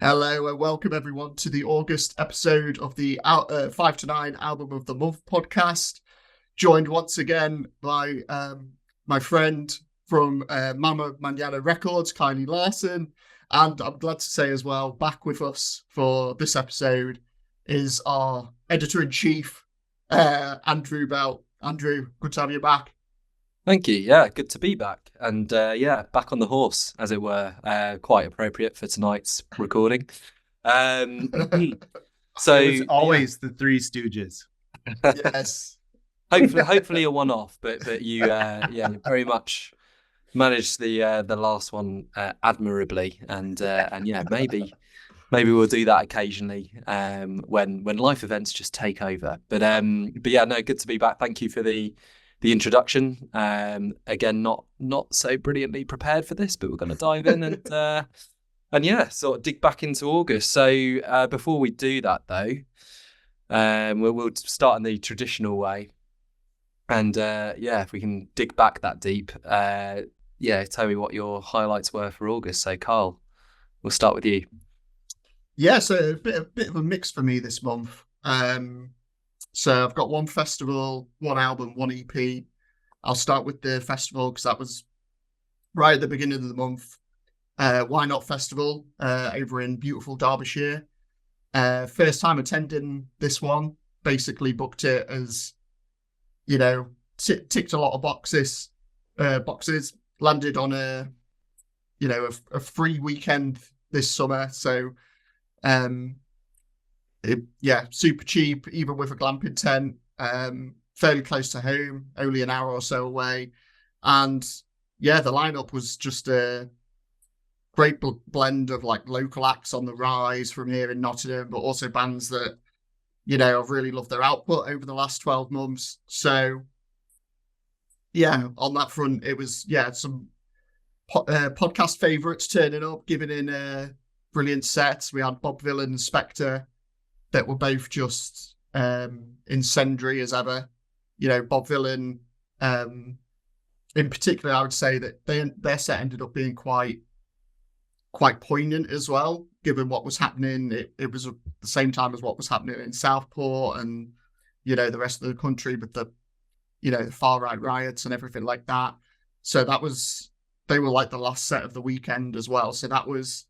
Hello and welcome everyone to the August episode of the 5 to 9 Album of the Month podcast. Joined once again by my friend from Mañana Records, Kiley Larsen. And I'm glad to say as well, back with us for this episode is our editor-in-chief, Andrew Bell. Andrew, good to have you back. Thank you. Yeah, good to be back. And back on the horse, as it were. Quite appropriate for tonight's recording. It was always the Three Stooges. Yes. Hopefully a one-off, but you very much managed the last one admirably, and maybe we'll do that occasionally when life events just take over. But yeah, no, good to be back. Thank you for the introduction. Again, not so brilliantly prepared for this, but we're going to dive in and sort of dig back into August. So before we do that, though, we'll start in the traditional way. And if we can dig back that deep, tell me what your highlights were for August. So, Karl, we'll start with you. Yeah, so a bit of a mix for me this month. So I've got one festival, one album, one EP. I'll start with the festival because that was right at the beginning of the month. Why Not Festival over in beautiful Derbyshire. First time attending this one. Basically booked it as, ticked a lot of boxes. Landed on a free weekend this summer. So super cheap, even with a glamping tent, fairly close to home, only an hour or so away. And the lineup was just a great blend of like local acts on the rise from here in Nottingham, but also bands that, I've really loved their output over the last 12 months. So on that front, it was, some podcast favourites turning up, giving in brilliant sets. We had Bob Vylan and Spectre that were both just incendiary as ever. Bob Vylan, in particular, I would say that their set ended up being quite poignant as well, given what was happening. It was at the same time as what was happening in Southport and, the rest of the country with the, the far-right riots and everything like that. So they were like the last set of the weekend as well. So that was,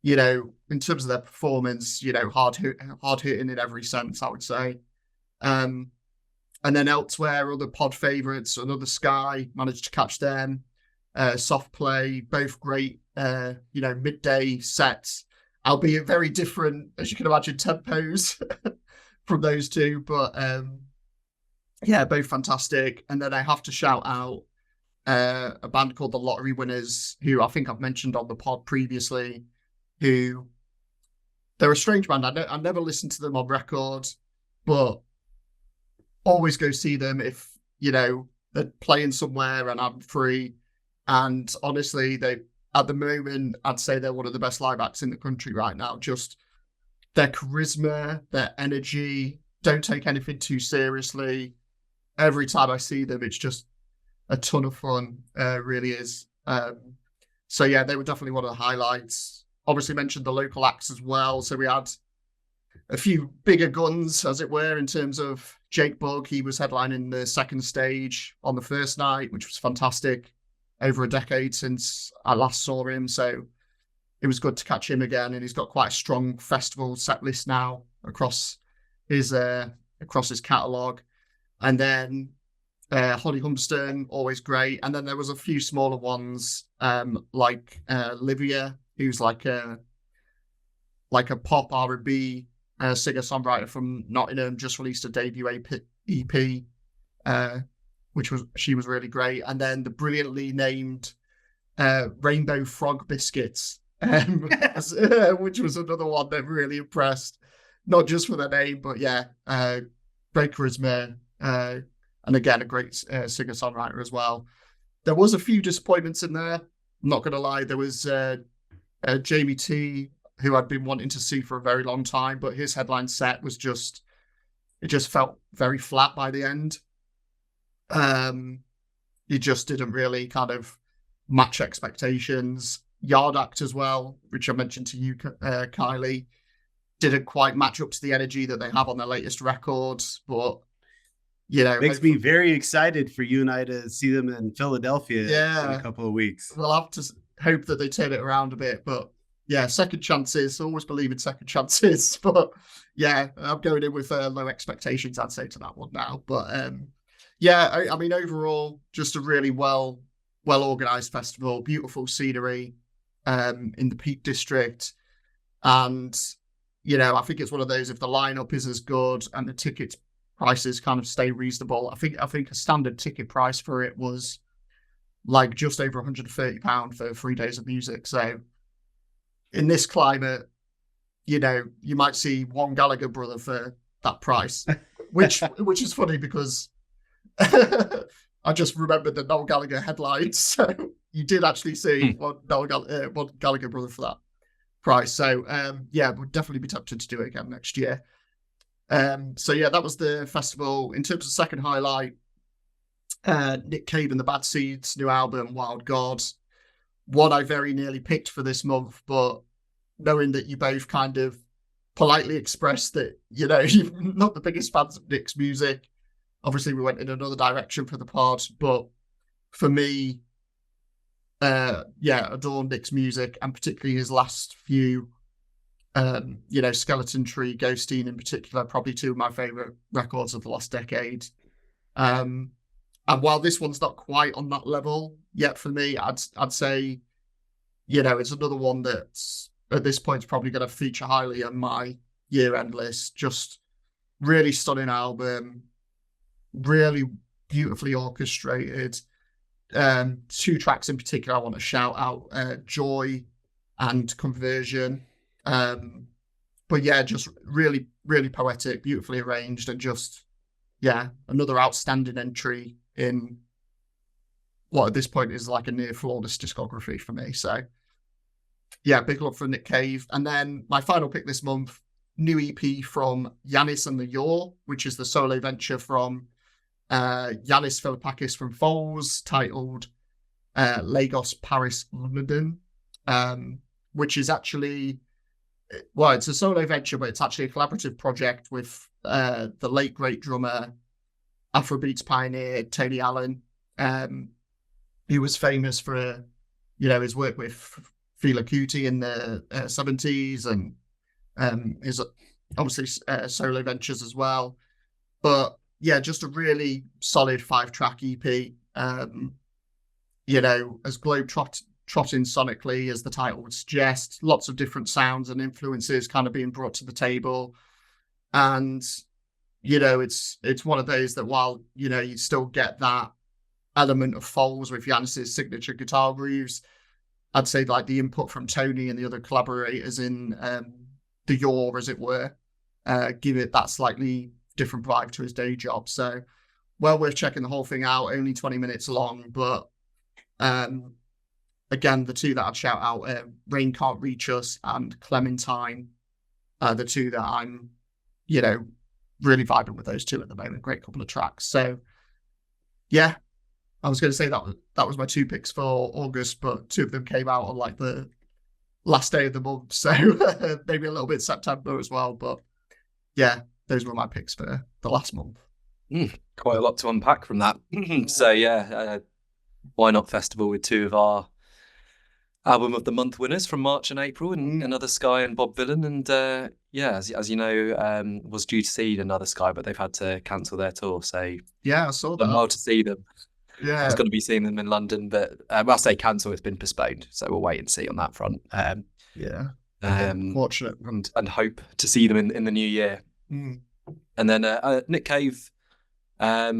in terms of their performance, hard hitting in every sense, I would say. And then elsewhere, other pod favourites, Another Sky, managed to catch them. Soft Play, both great, midday sets, albeit very different, as you can imagine, tempos from those two. But both fantastic. And then I have to shout out a band called The Lottery Winners, who I think I've mentioned on the pod previously. Who they're a strange band. I never listened to them on record, but always go see them if they're playing somewhere and I'm free. And honestly, at the moment, I'd say they're one of the best live acts in the country right now. Just their charisma, their energy, don't take anything too seriously. Every time I see them, it's just a ton of fun. Really is. So they were definitely one of the highlights. Obviously mentioned the local acts as well. So we had a few bigger guns, as it were, in terms of Jake Bugg. He was headlining the second stage on the first night, which was fantastic. Over a decade since I last saw him. So it was good to catch him again. And he's got quite a strong festival set list now across his catalogue. And then Holly Humberstone, always great. And then there was a few smaller ones like Livia, who's like a pop R&B singer-songwriter from Nottingham, just released a debut EP, she was really great. And then the brilliantly named Rainbow Frog Biscuits, which was another one that really impressed, not just for their name, but great charisma, and again, a great singer-songwriter as well. There was a few disappointments in there, I'm not going to lie. There was Jamie T, who I'd been wanting to see for a very long time, but his headline set was just felt very flat by the end. He just didn't really kind of match expectations. Yard Act as well, which I mentioned to you, Kylie, didn't quite match up to the energy that they have on their latest records, but makes me very excited for you and I to see them in Philadelphia in a couple of weeks. We'll have to hope that they turn it around a bit, but yeah, second chances. Always believe in second chances, but yeah, I'm going in with low expectations, I'd say, to that one now. But I mean, overall, just a really well organized festival, beautiful scenery in the Peak District, and I think it's one of those, if the lineup is as good and the ticket prices kind of stay reasonable, I think a standard ticket price for it was like just over £130 for 3 days of music. So in this climate, you might see one Gallagher brother for that price, which is funny because I just remembered the Noel Gallagher headlines. So you did actually see one Gallagher brother for that price. So we'll definitely be tempted to do it again next year. That was the festival. In terms of second highlight, Nick Cave and the Bad Seeds' new album, Wild God. One I very nearly picked for this month, but knowing that you both kind of politely expressed that, you're not the biggest fans of Nick's music, obviously we went in another direction for the pod, but for me, adore Nick's music, and particularly his last few, Skeleton Tree, Ghosteen in particular, probably two of my favourite records of the last decade. And while this one's not quite on that level yet for me, I'd say, it's another one that's at this point is probably going to feature highly on my year-end list. Just really stunning album, really beautifully orchestrated. Two tracks in particular I want to shout out, Joy and Conversion. But yeah, just really, really poetic, beautifully arranged, and just, another outstanding entry in what at this point is like a near flawless discography for me. So yeah, big love for Nick Cave. And then my final pick this month, new EP from Yanis and the Yaw, which is the solo venture from Yanis Philippakis from Foals, titled Lagos, Paris, London, which is actually, it's a solo venture, but it's actually a collaborative project with the late great drummer, Afrobeats pioneer Tony Allen, who was famous for, his work with Fela Kuti in the 70s, and his obviously solo ventures as well. But yeah, just a really solid 5-track EP. As globe-trotting sonically as the title would suggest, lots of different sounds and influences kind of being brought to the table. And it's one of those that while you still get that element of Foals with Yanis's signature guitar grooves, I'd say like the input from Tony and the other collaborators in the Yaw, as it were, give it that slightly different vibe to his day job. So well worth checking the whole thing out. Only 20 minutes long, but again, the two that I'd shout out, Rain Can't Reach Us and Clementine, the two that I'm really vibing with those two at the moment. Great couple of tracks. So yeah, I was going to say that was my two picks for August, but two of them came out on like the last day of the month, so maybe a little bit September as well. But yeah, those were my picks for the last month. Quite a lot to unpack from that. So yeah, why not festival with two of our album of the month winners from March and April, and Another Sky and Bob Vylan. And as you know, was due to see Another Sky, but they've had to cancel their tour. So yeah, I saw that. Well to see them. Yeah, I was going to be seeing them in London, but I say cancel, it's been postponed. So we'll wait and see on that front. Fortunate. And hope to see them in the new year. And then Nick Cave, I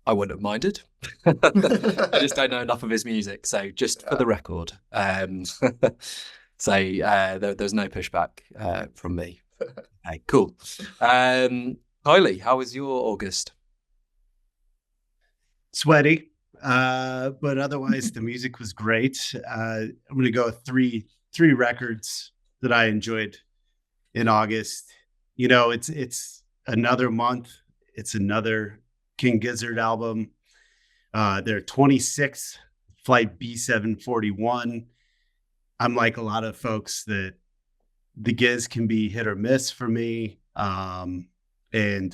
wouldn't have minded. I just don't know enough of his music. So just for the record, there's no pushback from me. Okay, cool. Kylie, how was your August? Sweaty, but otherwise the music was great. I'm going to go with three records that I enjoyed in August. It's another month. It's another King Gizzard album. Their 26th Flight B741. I'm like a lot of folks that the Giz can be hit or miss for me. And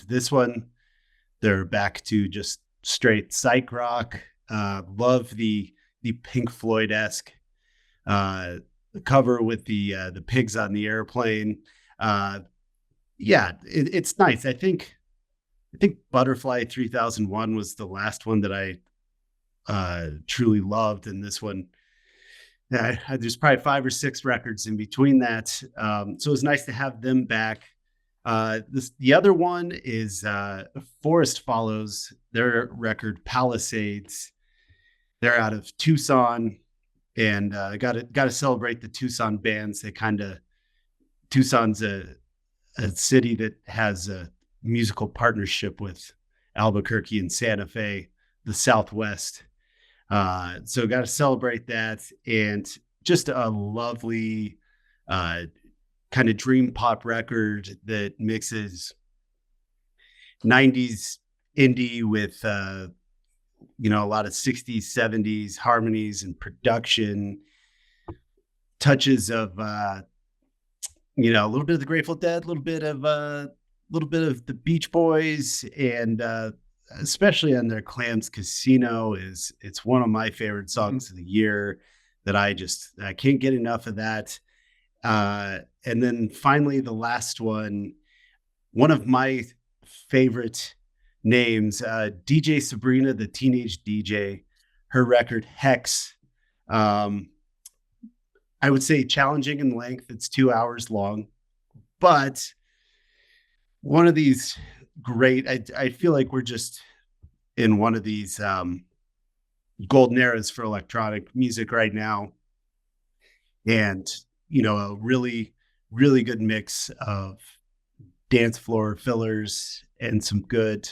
this one, they're back to just straight psych rock. Love the Pink Floyd-esque cover with the pigs on the airplane. Yeah, it's nice. I think Butterfly 3001 was the last one that I truly loved, and this one, there's probably 5 or 6 records in between that. So it was nice to have them back. The other one is Forest Follows, their record Palisades. They're out of Tucson, and got to celebrate the Tucson bands. Tucson's a city that has a musical partnership with Albuquerque and Santa Fe, the Southwest. So got to celebrate that, and just a lovely kind of dream pop record that mixes 90s indie with a lot of 60s, 70s harmonies and production, touches of a little bit of the Grateful Dead, a little bit of the Beach Boys, and especially on their Clams Casino it's one of my favorite songs of the year that I can't get enough of that. And then finally, the last one of my favorite names, DJ Sabrina, the Teenage DJ, her record Hex. I would say challenging in length. It's 2 hours long, but one of these great, I feel like we're just in one of these golden eras for electronic music right now. And, a really, really good mix of dance floor fillers and some good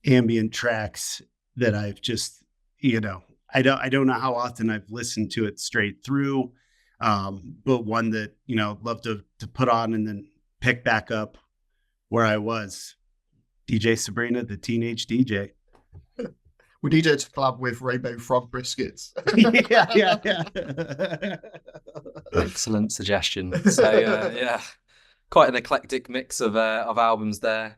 ambient tracks that I've just, I don't know how often I've listened to it straight through, but one that, love to put on and then pick back up where I was. DJ Sabrina, the Teenage DJ. We need her to collab with Rainbow Frog Briskets. yeah. Excellent suggestion. So yeah, quite an eclectic mix of albums there.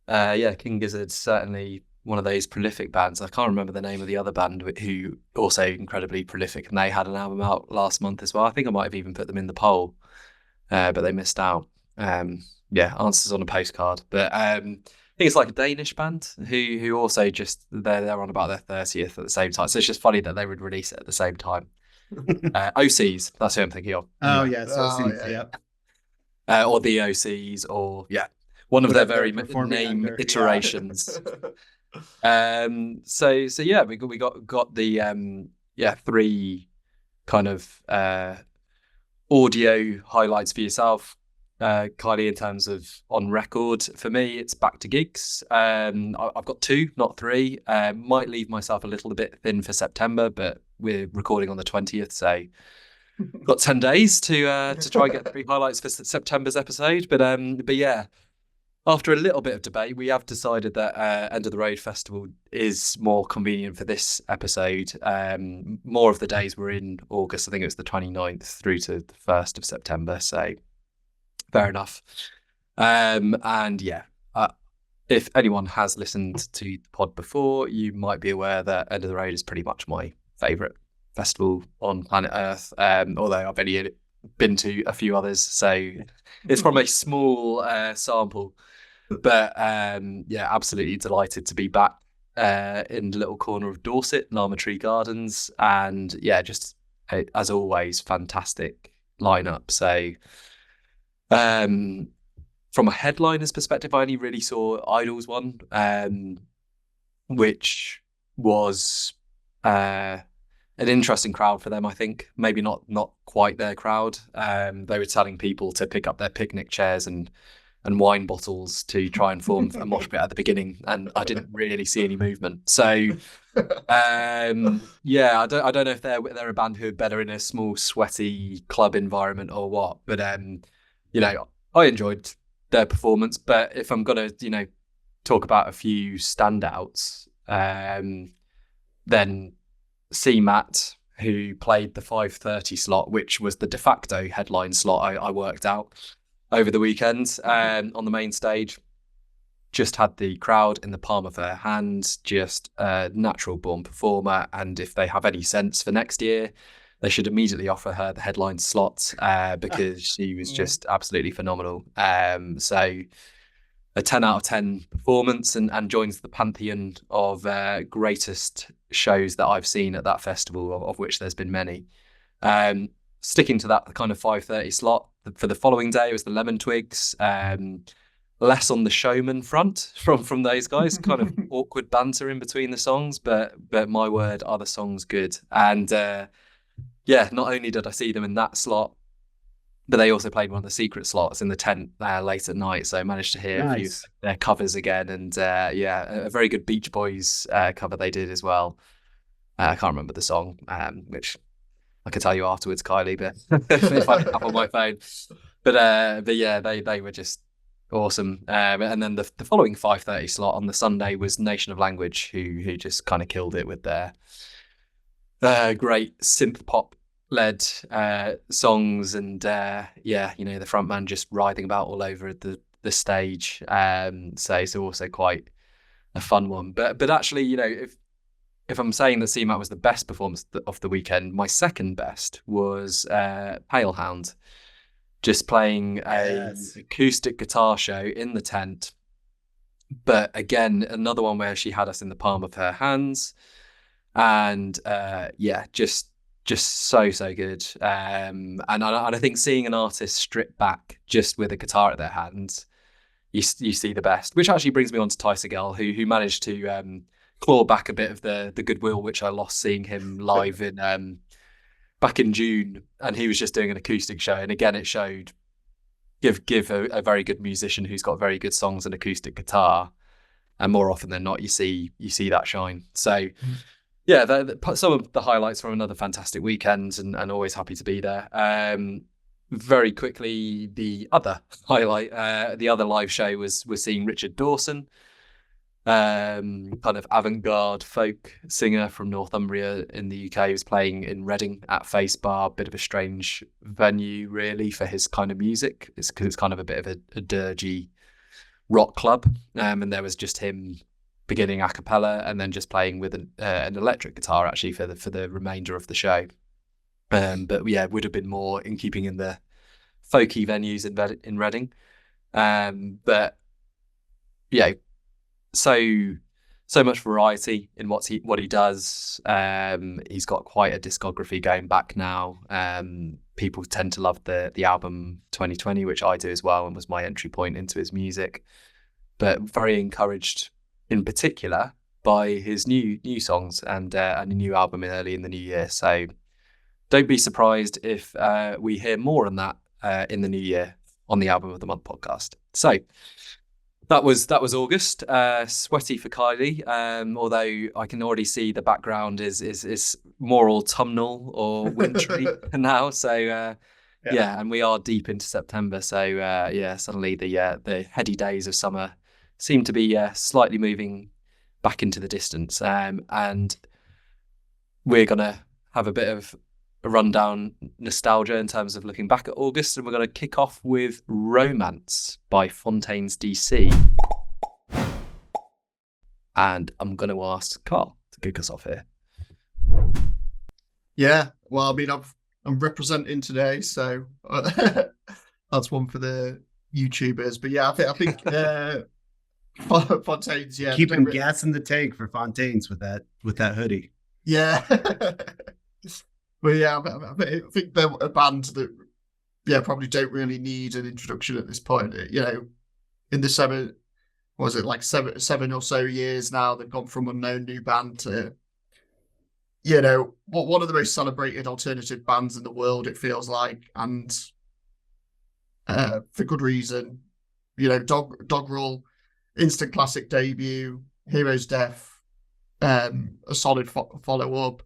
King Gizzard's certainly one of those prolific bands. I can't remember the name of the other band who also incredibly prolific, and they had an album out last month as well. I think I might have even put them in the poll, but they missed out. Answers on a postcard. But I think it's like a Danish band who also just they're on about their 30th at the same time. So it's just funny that they would release it at the same time. OCs, that's who I'm thinking of. Oh yes, OCs, yeah. Or the OCs, or one of their very name iterations. We got the 3 kind of audio highlights for yourself, Kylie, in terms of on record. For me, it's back to gigs. I've got 2, not 3. Might leave myself a little bit thin for September, but we're recording on the 20th, so got 10 days to try and get 3 highlights for September's episode. But yeah, after a little bit of debate, we have decided that End of the Road Festival is more convenient for this episode. More of the days were in August. I think it was the 29th through to the 1st of September. So fair enough. If anyone has listened to the pod before, you might be aware that End of the Road is pretty much my favourite festival on planet Earth, although I've only been to a few others, so it's from a small sample. But absolutely delighted to be back in the little corner of Dorset, Lamatree Gardens, and just as always, fantastic lineup. So from a headliner's perspective, I only really saw Idol's one, which was an interesting crowd for them, I think. Maybe not quite their crowd. They were telling people to pick up their picnic chairs and wine bottles to try and form a mosh pit at the beginning, and I didn't really see any movement. So I don't know if they're a band who are better in a small, sweaty club environment or what. But I enjoyed their performance. But if I'm gonna talk about a few standouts, then C Matt, who played the 5:30 slot, which was the de facto headline slot I worked out over the weekend on the main stage. Just had the crowd in the palm of her hand, just a natural born performer. And if they have any sense for next year, they should immediately offer her the headline slot because she was just absolutely phenomenal. So a 10 out of 10 performance and joins the pantheon of greatest shows that I've seen at that festival, of which there's been many. Sticking to that kind of 5:30 slot, for the following day it was the Lemon Twigs. Less on the showman front from those guys, kind of awkward banter in between the songs, but my word, are the songs good. And not only did I see them in that slot, but they also played one of the secret slots in the tent late at night, so I managed to hear a few of their covers again. And a very good Beach Boys cover they did as well. I can't remember the song, which I could tell you afterwards, Kylie, but if I have on my phone. But they were just awesome. And then the following 5:30 slot on the Sunday was Nation of Language, who just kind of killed it with their great synth pop led songs, and the front man just writhing about all over the stage. So it's also quite a fun one. But actually, if I'm saying that CMAT was the best performance of the weekend, my second best was Pale Hound, just playing an acoustic guitar show in the tent. But again, another one where she had us in the palm of her hands, and just so good. And I think seeing an artist strip back just with a guitar at their hands, you see the best. Which actually brings me on to Tycho, who managed to claw back a bit of the goodwill which I lost seeing him live in back in June, and he was just doing an acoustic show. And again, it showed give a very good musician who's got very good songs and acoustic guitar, and more often than not you see that shine. So some of the highlights from another fantastic weekend, and always happy to be there. Very quickly, the other highlight, the other live show was seeing Richard Dawson, kind of avant-garde folk singer from Northumbria in the UK. He was playing in Reading at Face Bar, bit of a strange venue really for his kind of music. It's because it's kind of a bit of a dirgy rock club, and there was just him beginning a cappella and then just playing with an electric guitar actually for the remainder of the show. But yeah, it would have been more in keeping in the folky venues in Reading. But yeah, so much variety in what he does. He's got quite a discography going back now. People tend to love the album 2020, which I do as well, and was my entry point into his music. But very encouraged in particular by his new songs and a new album early in the new year. So don't be surprised if we hear more on that in the new year on the Album of the Month podcast. So that was August. Sweaty for Kylie, although I can already see the background is more autumnal or wintry now. So and we are deep into September. So suddenly the heady days of summer seem to be slightly moving back into the distance. And we're gonna have a bit of a rundown nostalgia in terms of looking back at August, and we're going to kick off with Romance by Fontaines D.C. And I'm going to ask Karl to kick us off here. Yeah, well, I mean, I'm representing today, so that's one for the YouTubers. But yeah, I think Fontaines, keeping gas in the tank for Fontaines with that hoodie. Yeah. But yeah, I think they're a band that probably don't really need an introduction at this point. In the seven or so years now, they've gone from unknown new band to one of the most celebrated alternative bands in the world, it feels like, and for good reason. Doggerel, instant classic debut, Hero's Death, a solid follow-up,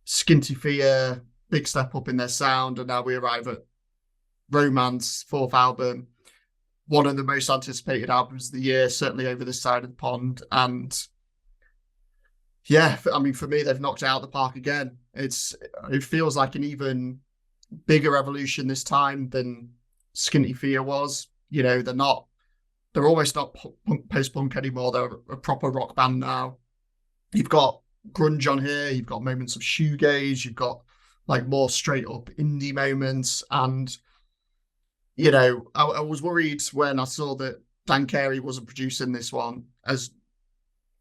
Skinty Fear, big step up in their sound, and now we arrive at Romance, fourth album, one of the most anticipated albums of the year, certainly over this side of the pond. And yeah, I mean, for me, they've knocked it out of the park again. It feels like an even bigger evolution this time than Skinny Fear was. You know, they're almost not post-punk anymore. They're a proper rock band now. You've got grunge on here. You've got moments of shoegaze. You've got like more straight up indie moments. And, you know, I was worried when I saw that Dan Carey wasn't producing this one. As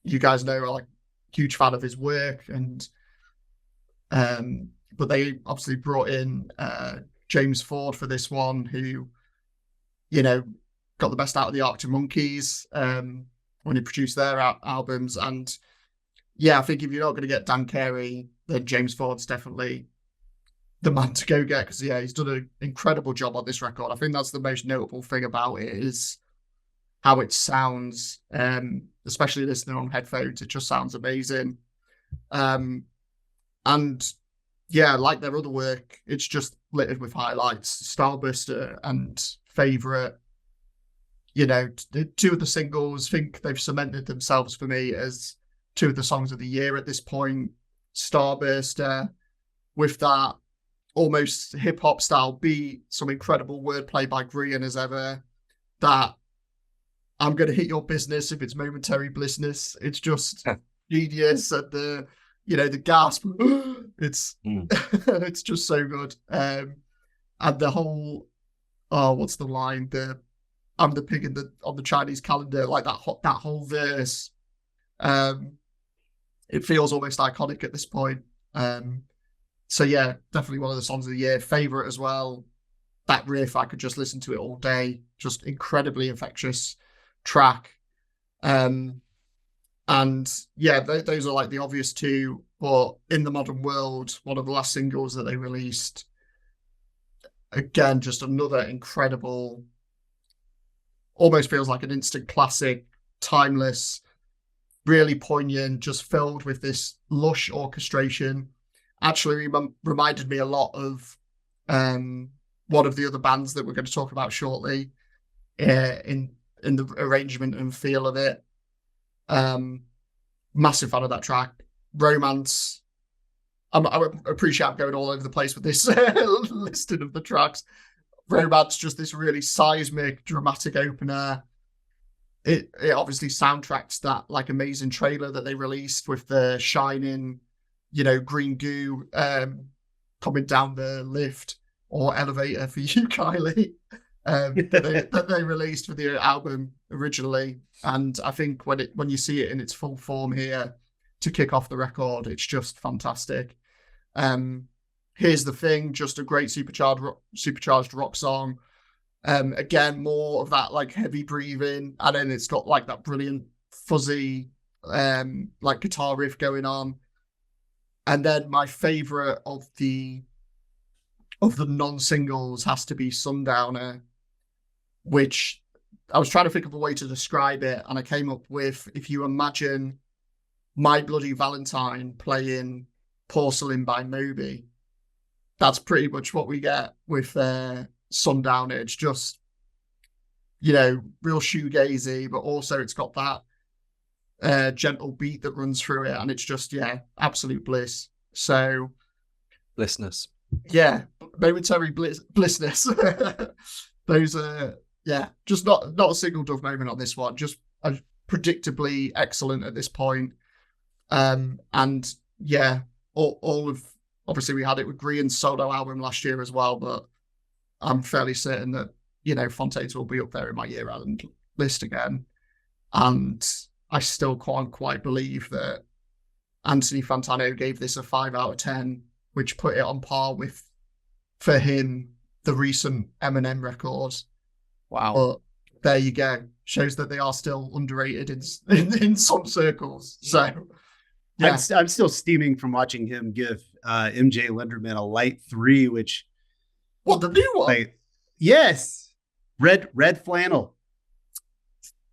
you guys know, I'm like a huge fan of his work. And but they obviously brought in James Ford for this one, who, you know, got the best out of the Arctic Monkeys when he produced their albums. And yeah, I think if you're not going to get Dan Carey, then James Ford's definitely the man to go get, because yeah, he's done an incredible job on this record. I think that's the most notable thing about it, is how it sounds, especially listening on headphones. It just sounds amazing. And yeah, like their other work, it's just littered with highlights. Starburster and Favourite, you know, two of the singles, think they've cemented themselves for me as two of the songs of the year at this point. Starburster, with that almost hip-hop style beat, some incredible wordplay by Grian as ever, that I'm going to hit your business if it's momentary blissness. It's just genius. And the, you know, the gasp, it's it's just so good. And the whole, what's the line? I'm the pig on the Chinese calendar, like that whole verse. It feels almost iconic at this point. So yeah, definitely one of the songs of the year. Favorite as well. That riff, I could just listen to it all day. Just incredibly infectious track. And yeah, those are like the obvious two. But In the Modern World, one of the last singles that they released, again, just another incredible, almost feels like an instant classic, timeless, really poignant, just filled with this lush orchestration. Actually reminded me a lot of one of the other bands that we're going to talk about shortly, in the arrangement and feel of it. Massive fan of that track. Romance. I appreciate I'm going all over the place with this listing of the tracks. Romance, just this really seismic, dramatic opener. It obviously soundtracks that like amazing trailer that they released with the shining, you know, green goo coming down the lift or elevator for you, Kylie, that they released for the album originally. And I think when you see it in its full form here to kick off the record, it's just fantastic. Here's the Thing, just a great supercharged rock song. Again, more of that like heavy breathing, and then it's got like that brilliant fuzzy like guitar riff going on. And then my favorite of the non-singles has to be Sundowner, which I was trying to think of a way to describe it, and I came up with, if you imagine My Bloody Valentine playing Porcelain by Moby, that's pretty much what we get with Sundowner. It's just, you know, real shoegazy, but also it's got that gentle beat that runs through it, and it's just, yeah, absolute bliss. So Blissness. Yeah, momentary blissness. Those are, yeah, just not a single dull moment on this one, just predictably excellent at this point. And yeah, all of, obviously we had it with Grian's solo album last year as well, but I'm fairly certain that, you know, Fontaines will be up there in my year-round list again. And I still can't quite believe that Anthony Fantano gave this a 5 out of 10, which put it on par with, for him, the recent Eminem records. Wow. But there you go. Shows that they are still underrated in some circles. So yeah. I'm still steaming from watching him give MJ Linderman a light 3, which... What, the new one? Like, yes. Red flannel.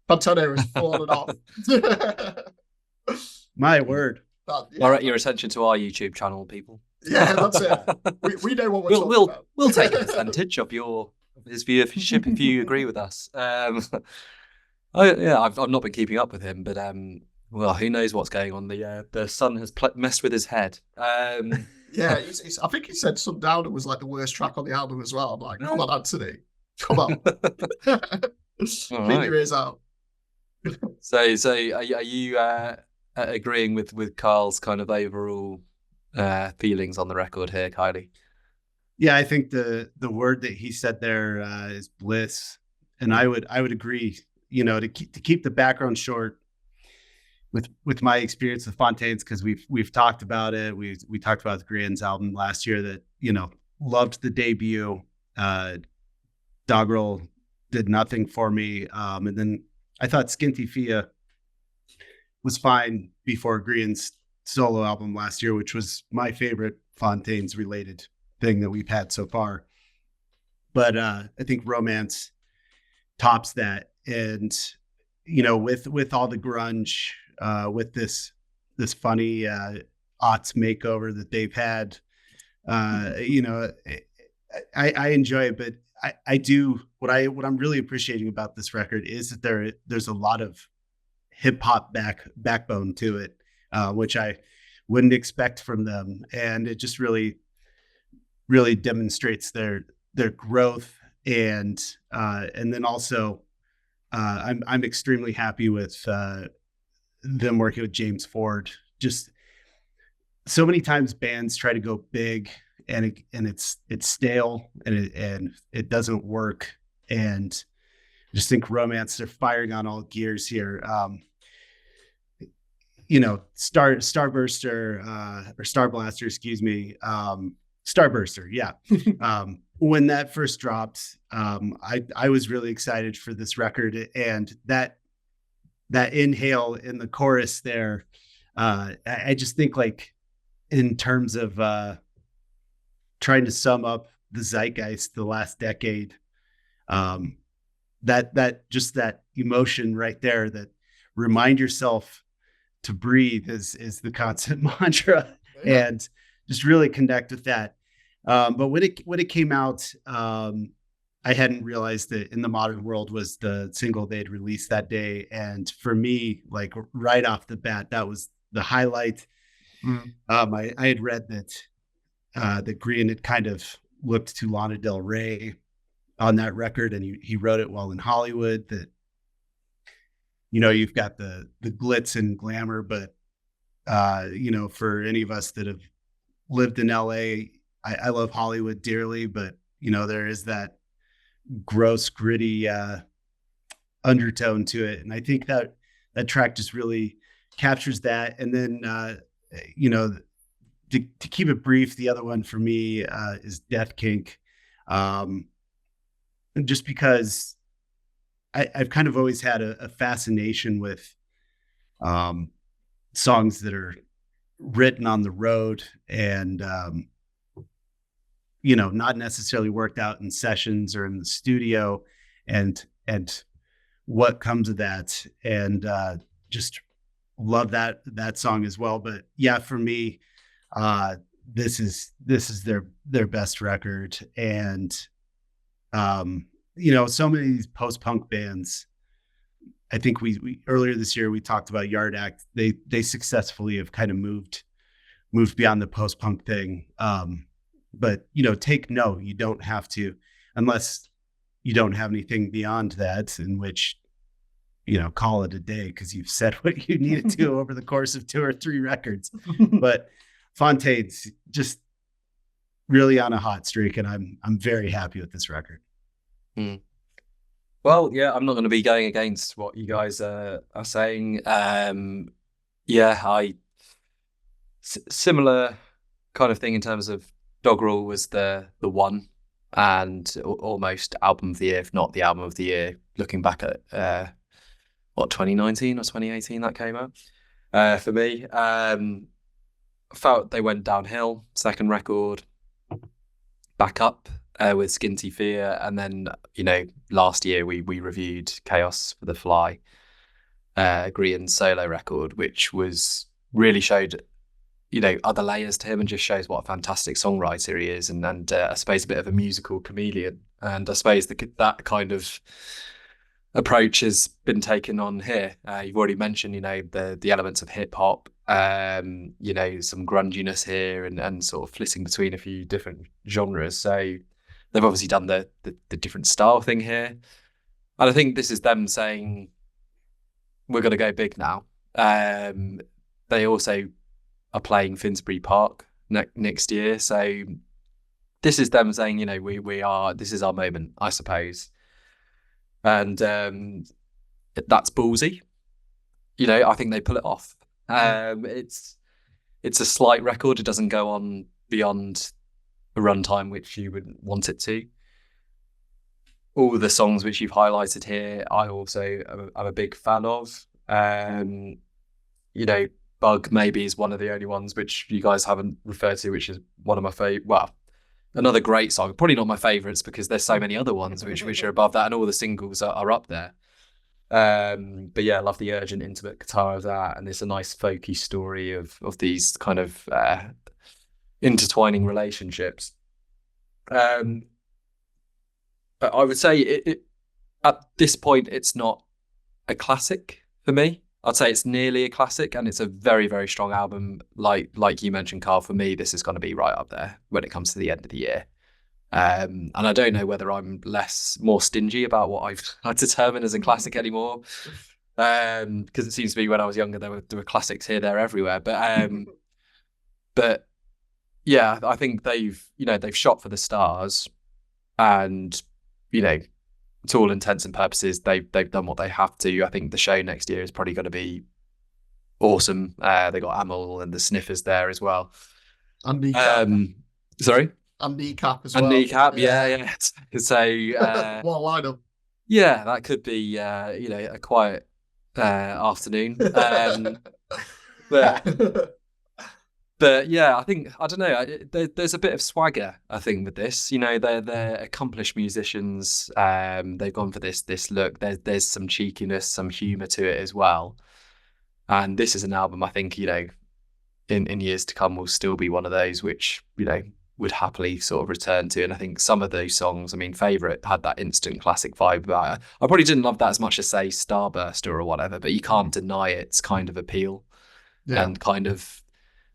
Fantano is falling off. My word. Direct your attention to our YouTube channel, people. Yeah, that's it. We know what we're talking about. We'll take advantage of his viewership if you agree with us. I've not been keeping up with him, but well, who knows what's going on? The sun has messed with his head. Yeah, I think he said Sundown was like the worst track on the album as well. I'm like, come on, Anthony, come on, All clean right. your ears out. So are you agreeing with Karl's kind of overall feelings on the record here, Kylie? Yeah, I think the word that he said there is bliss, and I would agree. You know, to keep the background short, with my experience with Fontaines, because we've talked about it. We talked about the Grian's album last year that, you know, loved the debut. Doggerel did nothing for me, and then I thought Skinty Fia was fine before Grian's solo album last year, which was my favorite Fontaines related thing that we've had so far. But I think Romance tops that, and you know, with all the grunge, with this funny aughts makeover that they've had, you know, I enjoy it. But I do what I'm really appreciating about this record is that there's a lot of hip hop backbone to it, which I wouldn't expect from them, and it just really demonstrates their growth, and then also I'm extremely happy with them working with James Ford. Just so many times bands try to go big and it's stale and it doesn't work, and I just think Romance, they're firing on all gears here. You know, Starburster or Star Blaster, excuse me. Starburster, yeah. When that first dropped, I was really excited for this record, and that inhale in the chorus there, I just think, like, in terms of trying to sum up the zeitgeist the last decade, that just that emotion right there, that remind yourself to breathe is the constant mantra, Yeah. and just really connect with that. But when it came out, I hadn't realized that In the Modern World was the single they'd released that day. And for me, like, right off the bat, that was the highlight. I had read that Grian had kind of looked to Lana Del Rey on that record, and he wrote it while in Hollywood. That, you know, you've got the glitz and glamour, but you know, for any of us that have lived in LA, I love Hollywood dearly, but you know, there is that gross, gritty undertone to it, and I think that track just really captures that. And then you know, to keep it brief, the other one for me is Death Kink, just because I've kind of always had a fascination with songs that are written on the road, and you know, not necessarily worked out in sessions or in the studio, and what comes of that, and just love that song as well. But yeah, for me, this is their best record. And you know, so many of these post-punk bands, I think we earlier this year we talked about Yard Act. They successfully have kind of moved beyond the post-punk thing. But you know, take note, you don't have to, unless you don't have anything beyond that, in which, you know, call it a day because you've said what you needed to over the course of 2 or 3 records. But Fontaines just really on a hot streak, and I'm very happy with this record. Well, yeah, I'm not going to be going against what you guys are saying. Yeah, similar kind of thing in terms of Doggerel was the one, and almost album of the year, if not the album of the year, looking back at what, 2019 or 2018 that came out. For me, felt they went downhill. Second record, back up with Skinty Fear, and then, you know, last year we reviewed Chaos for the Fly, Grian's solo record, which was really showed, you know, other layers to him, and just shows what a fantastic songwriter he is, and I suppose a bit of a musical chameleon. And I suppose that kind of approach has been taken on here. You've already mentioned, you know, the elements of hip hop, some grunginess here and sort of flitting between a few different genres. So they've obviously done the different style thing here. And I think this is them saying, we're going to go big now. They also are playing Finsbury Park next year. So this is them saying, this is our moment, I suppose. And that's ballsy. I think they pull it off. It's a slight record. It doesn't go on beyond a runtime which you would want it to. All the songs which you've highlighted here, I also am a big fan of. Bug maybe is one of the only ones which you guys haven't referred to, which is one of my favorite. Well, another great song. Probably not my favorites because there's so many other ones which are above that, and all the singles are up there. But yeah, I love the urgent, intimate guitar of that, and it's a nice folky story of these kind of intertwining relationships. But I would say it at this point it's not a classic for me. I'd say it's nearly a classic, and it's a very, very strong album. Like you mentioned, Karl, for me, this is going to be right up there when it comes to the end of the year. And I don't know whether I'm more stingy about what I've determined as a classic anymore. Because it seems to be when I was younger, there were classics here, there, everywhere. But yeah, I think they've shot for the stars, and to all intents and purposes, they've done what they have to. I think the show next year is probably going to be awesome. They got Amel and the Sniffers there as well. And Kneecap. Sorry? And Kneecap as well. And Kneecap, yeah. So what a lineup. Yeah, that could be a quiet afternoon. But yeah, I don't know. There's a bit of swagger, I think, with this. They're accomplished musicians. They've gone for this look. There's some cheekiness, some humour to it as well. And this is an album I think, in years to come will still be one of those which, would happily sort of return to. And I think some of those songs, Favourite had that instant classic vibe about it. I probably didn't love that as much as, say, Starburster or whatever, but you can't deny its kind of appeal. Yeah. And kind of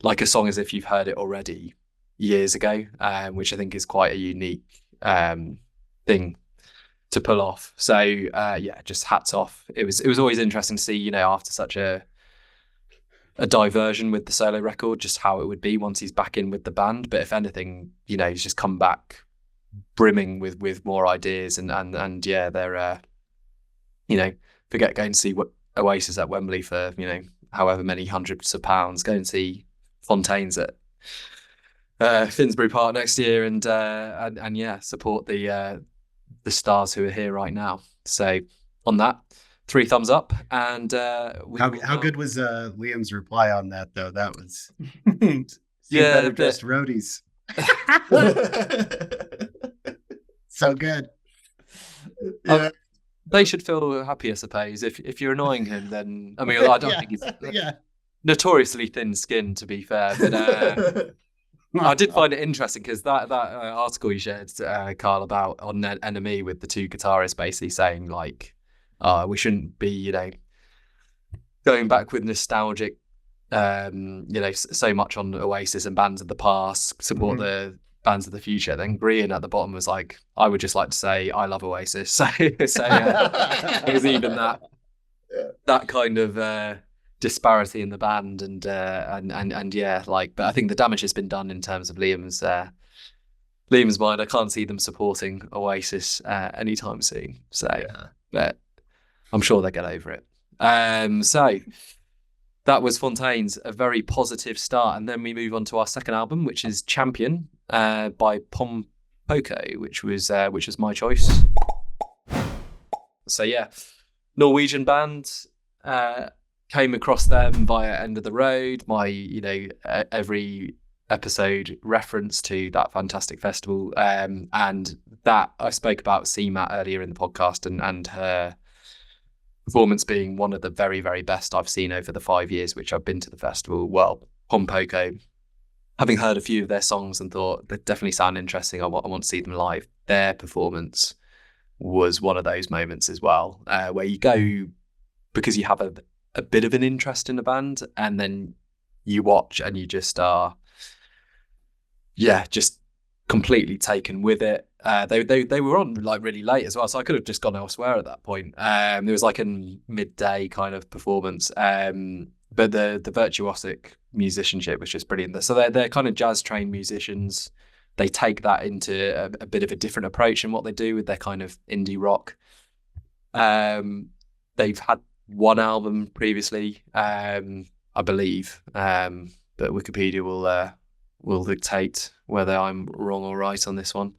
like a song as if you've heard it already years ago, which I think is quite a unique thing to pull off. So yeah, just hats off. It was always interesting to see, after such a diversion with the solo record, just how it would be once he's back in with the band. But if anything, he's just come back brimming with more ideas and yeah, they're forget going to see Oasis at Wembley for however many hundreds of pounds. Go and see Fontaines at Finsbury Park next year, and yeah, support the stars who are here right now. So on that, 3 thumbs up. And how good was Liam's reply on that though? That was yeah, best roadies. So good. Yeah. They should feel happy, I suppose. If you're annoying him, then I don't think he's notoriously thin-skinned, to be fair. But I did find it interesting because that article you shared, Karl, about on Enemy with the 2 guitarists basically saying like, we shouldn't be, going back with nostalgic, so much on Oasis and bands of the past, support the bands of the future. Then Brian at the bottom was like, I would just like to say I love Oasis. So it was even that kind of disparity in the band, and yeah, like, but I think the damage has been done in terms of Liam's mind. I can't see them supporting Oasis anytime soon. So, but I'm sure they'll get over it. So that was Fontaines, a very positive start, and then we move on to our second album, which is Champion by Pom Poko, which was my choice. So yeah, Norwegian band. Came across them via End of the Road. My every episode reference to that fantastic festival, and that I spoke about CMAT earlier in the podcast, and her performance being one of the very, very best I've seen over the 5 years which I've been to the festival. Well, Pom Poko, having heard a few of their songs and thought they definitely sound interesting, I want to see them live. Their performance was one of those moments as well, where you go because you have a bit of an interest in a band, and then you watch and you just are, just completely taken with it. They were on like really late as well, so I could have just gone elsewhere at that point. It was like a midday kind of performance, but the virtuosic musicianship was just brilliant. So they're kind of jazz trained musicians. They take that into a bit of a different approach in what they do with their kind of indie rock. They've had one album previously, I believe, but Wikipedia will dictate whether I'm wrong or right on this one.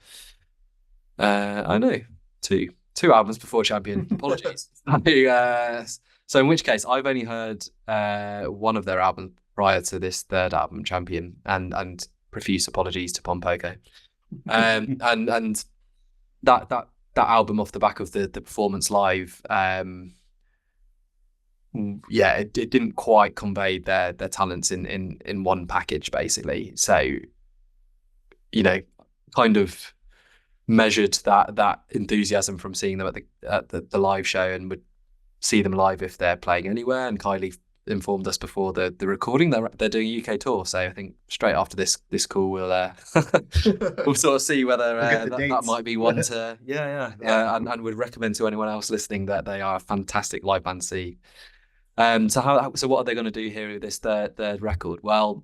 I know two albums before Champion. Apologies. So in which case, I've only heard one of their albums prior to this third album, Champion, and profuse apologies to Pom Poko. And that album off the back of the performance live, it didn't quite convey their talents in one package, basically. So, kind of measured that enthusiasm from seeing them at the live show, and would see them live if they're playing anywhere. And Kiley informed us before the recording they're doing a UK tour, so I think straight after this call we'll we'll sort of see whether that might be one to and would recommend to anyone else listening that they are a fantastic live band to see. So what are they going to do here with this third record? Well,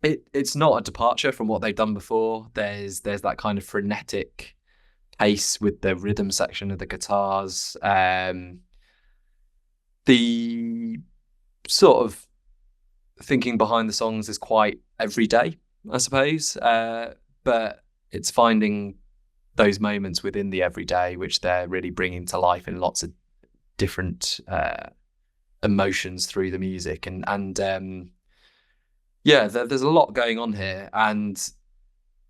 it's not a departure from what they've done before. There's that kind of frenetic pace with the rhythm section of the guitars. The sort of thinking behind the songs is quite everyday, I suppose, but it's finding those moments within the everyday which they're really bringing to life in lots of different emotions through the music, and there's a lot going on here. And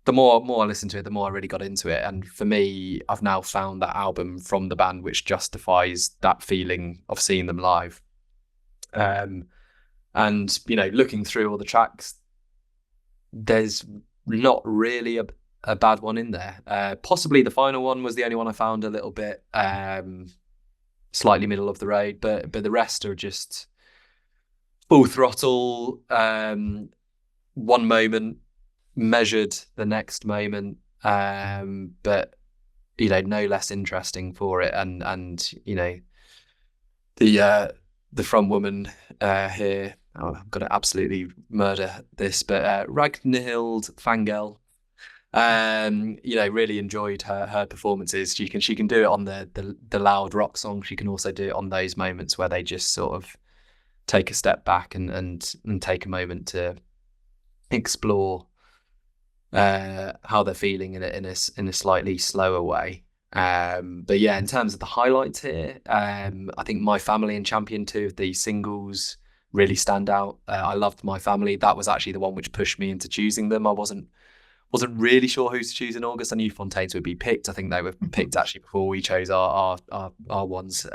the more I listened to it, the more I really got into it. And for me, I've now found that album from the band which justifies that feeling of seeing them live. And looking through all the tracks, there's not really a bad one in there. Possibly the final one was the only one I found a little bit slightly middle of the road, but the rest are just full throttle. One moment measured the next moment, but no less interesting for it. And the front woman here, I'm gonna absolutely murder this, but Ragnhild Fangel, really enjoyed her performances. She can do it on the loud rock song. She can also do it on those moments where they just sort of take a step back and take a moment to explore how they're feeling in a slightly slower way. But yeah, in terms of the highlights here, I think My Family and Champion, two of the singles, really stand out. I loved My Family. That was actually the one which pushed me into choosing them. I wasn't really sure who to choose in August. I knew Fontaines would be picked. I think they were picked actually before we chose our ones. So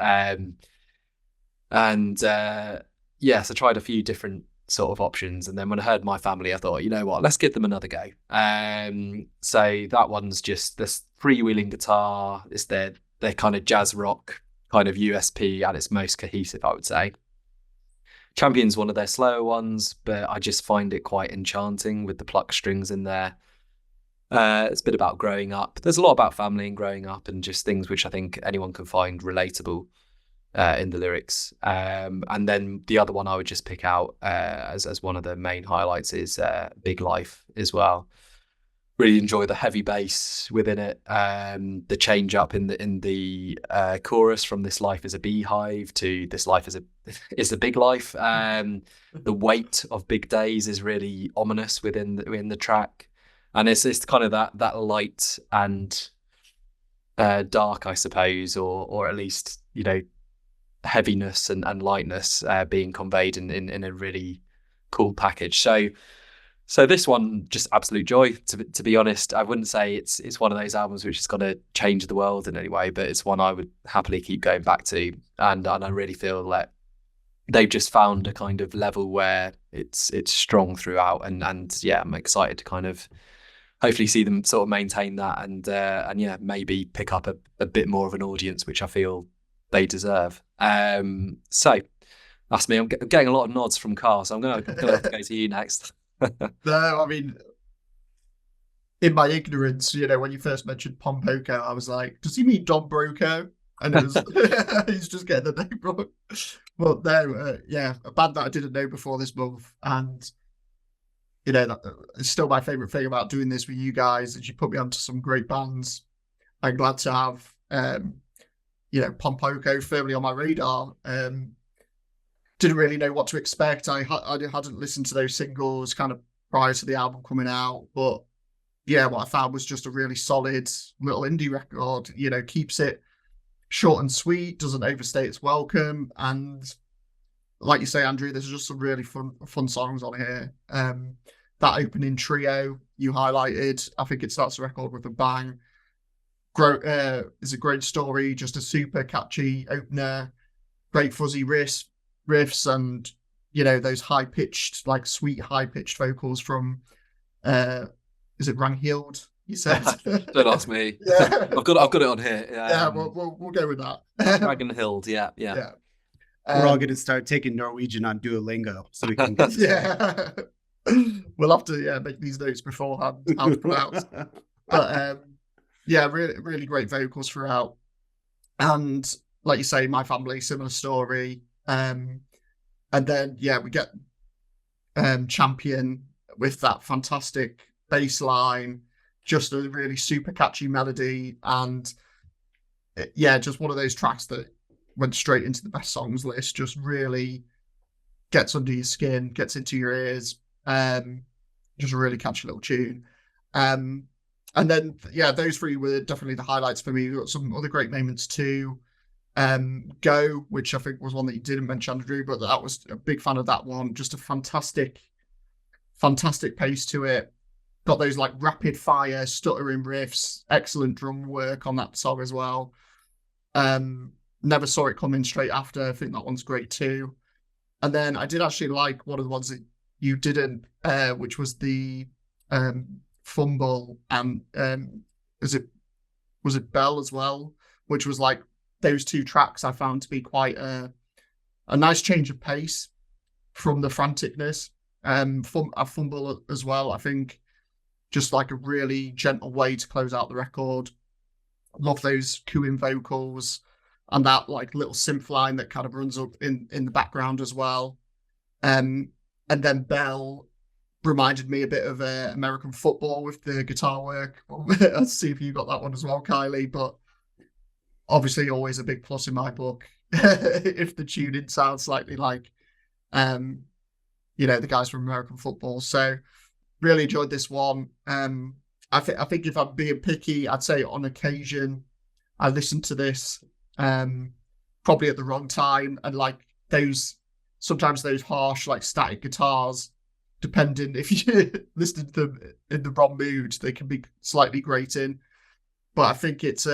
I tried a few different sort of options, and then when I heard My Family, I thought, you know what, let's give them another go. So that one's just this freewheeling guitar. It's their kind of jazz rock kind of USP at its most cohesive, I would say. Champion's one of their slower ones, but I just find it quite enchanting with the pluck strings in there. It's a bit about growing up. There's a lot about family and growing up, and just things which I think anyone can find relatable in the lyrics. And then the other one I would just pick out as one of the main highlights is Big Life as well. Really enjoy the heavy bass within it. The change up in the chorus from "This life is a beehive" to "This life is a big life." The weight of big days is really ominous within the track, and it's kind of that light and dark, I suppose, or at least heaviness and lightness being conveyed in a really cool package. So this one, just absolute joy. To be honest, I wouldn't say it's one of those albums which is going to change the world in any way, but it's one I would happily keep going back to. And I really feel that they've just found a kind of level where it's strong throughout. And I'm excited to kind of hopefully see them sort of maintain that and maybe pick up a bit more of an audience, which I feel they deserve. So That's me. I'm getting a lot of nods from Karl, so I'm gonna have to go to you next. No, I mean, in my ignorance, when you first mentioned Pom Poko, I was like, does he mean Don Broco? And it was he's just getting the name wrong. But no, yeah, a band that I didn't know before this month, and it's still my favorite thing about doing this with you guys, is you put me onto some great bands. I'm glad to have Pom Poko firmly on my radar. Didn't really know what to expect. I hadn't listened to those singles kind of prior to the album coming out, but yeah, what I found was just a really solid little indie record. Keeps it short and sweet, doesn't overstay its welcome, and like you say, Andrew, there's just some really fun songs on here. That opening trio you highlighted, I think it starts the record with a bang. Is a great story, just a super catchy opener, great fuzzy riffs, and those high-pitched, like sweet high-pitched vocals from is it Ranghild? You said. Don't ask me. Yeah. I've got it on here. Yeah, we'll go with that. Dragonhild, yeah. We're all going to start taking Norwegian on Duolingo so we can get yeah. We'll have to make these notes beforehand how to pronounce. But yeah, really, really great vocals throughout. And like you say, My Family, similar story. And then we get Champion with that fantastic bass line, just a really super catchy melody, and just one of those tracks that went straight into the best songs list. Just really gets under your skin, gets into your ears. Just a really catchy little tune. And then those three were definitely the highlights for me. We've got some other great moments too. Go, which I think was one that you didn't mention, Andrew, but that was a big fan of that one. Just a fantastic pace to it. Got those like rapid fire stuttering riffs, excellent drum work on that song as well. Never Saw It Coming straight after. I think that one's great too. And then I did actually like one of the ones that you didn't, which was the Fumble, and was it Bell as well, which was like those two tracks I found to be quite a nice change of pace from the franticness. A Fumble as well, I think, just like a really gentle way to close out the record. Love those cooing vocals and that like little synth line that kind of runs up in the background as well. And then Bell reminded me a bit of American football with the guitar work. Let's see if you got that one as well, Kiley. But obviously always a big plus in my book if the tuning sounds slightly like the guys from American football. So really enjoyed this one. I think if I'm being picky, I'd say on occasion I listened to this probably at the wrong time, and like sometimes those harsh like static guitars, depending if you listen to them in the wrong mood, they can be slightly grating. But I think it's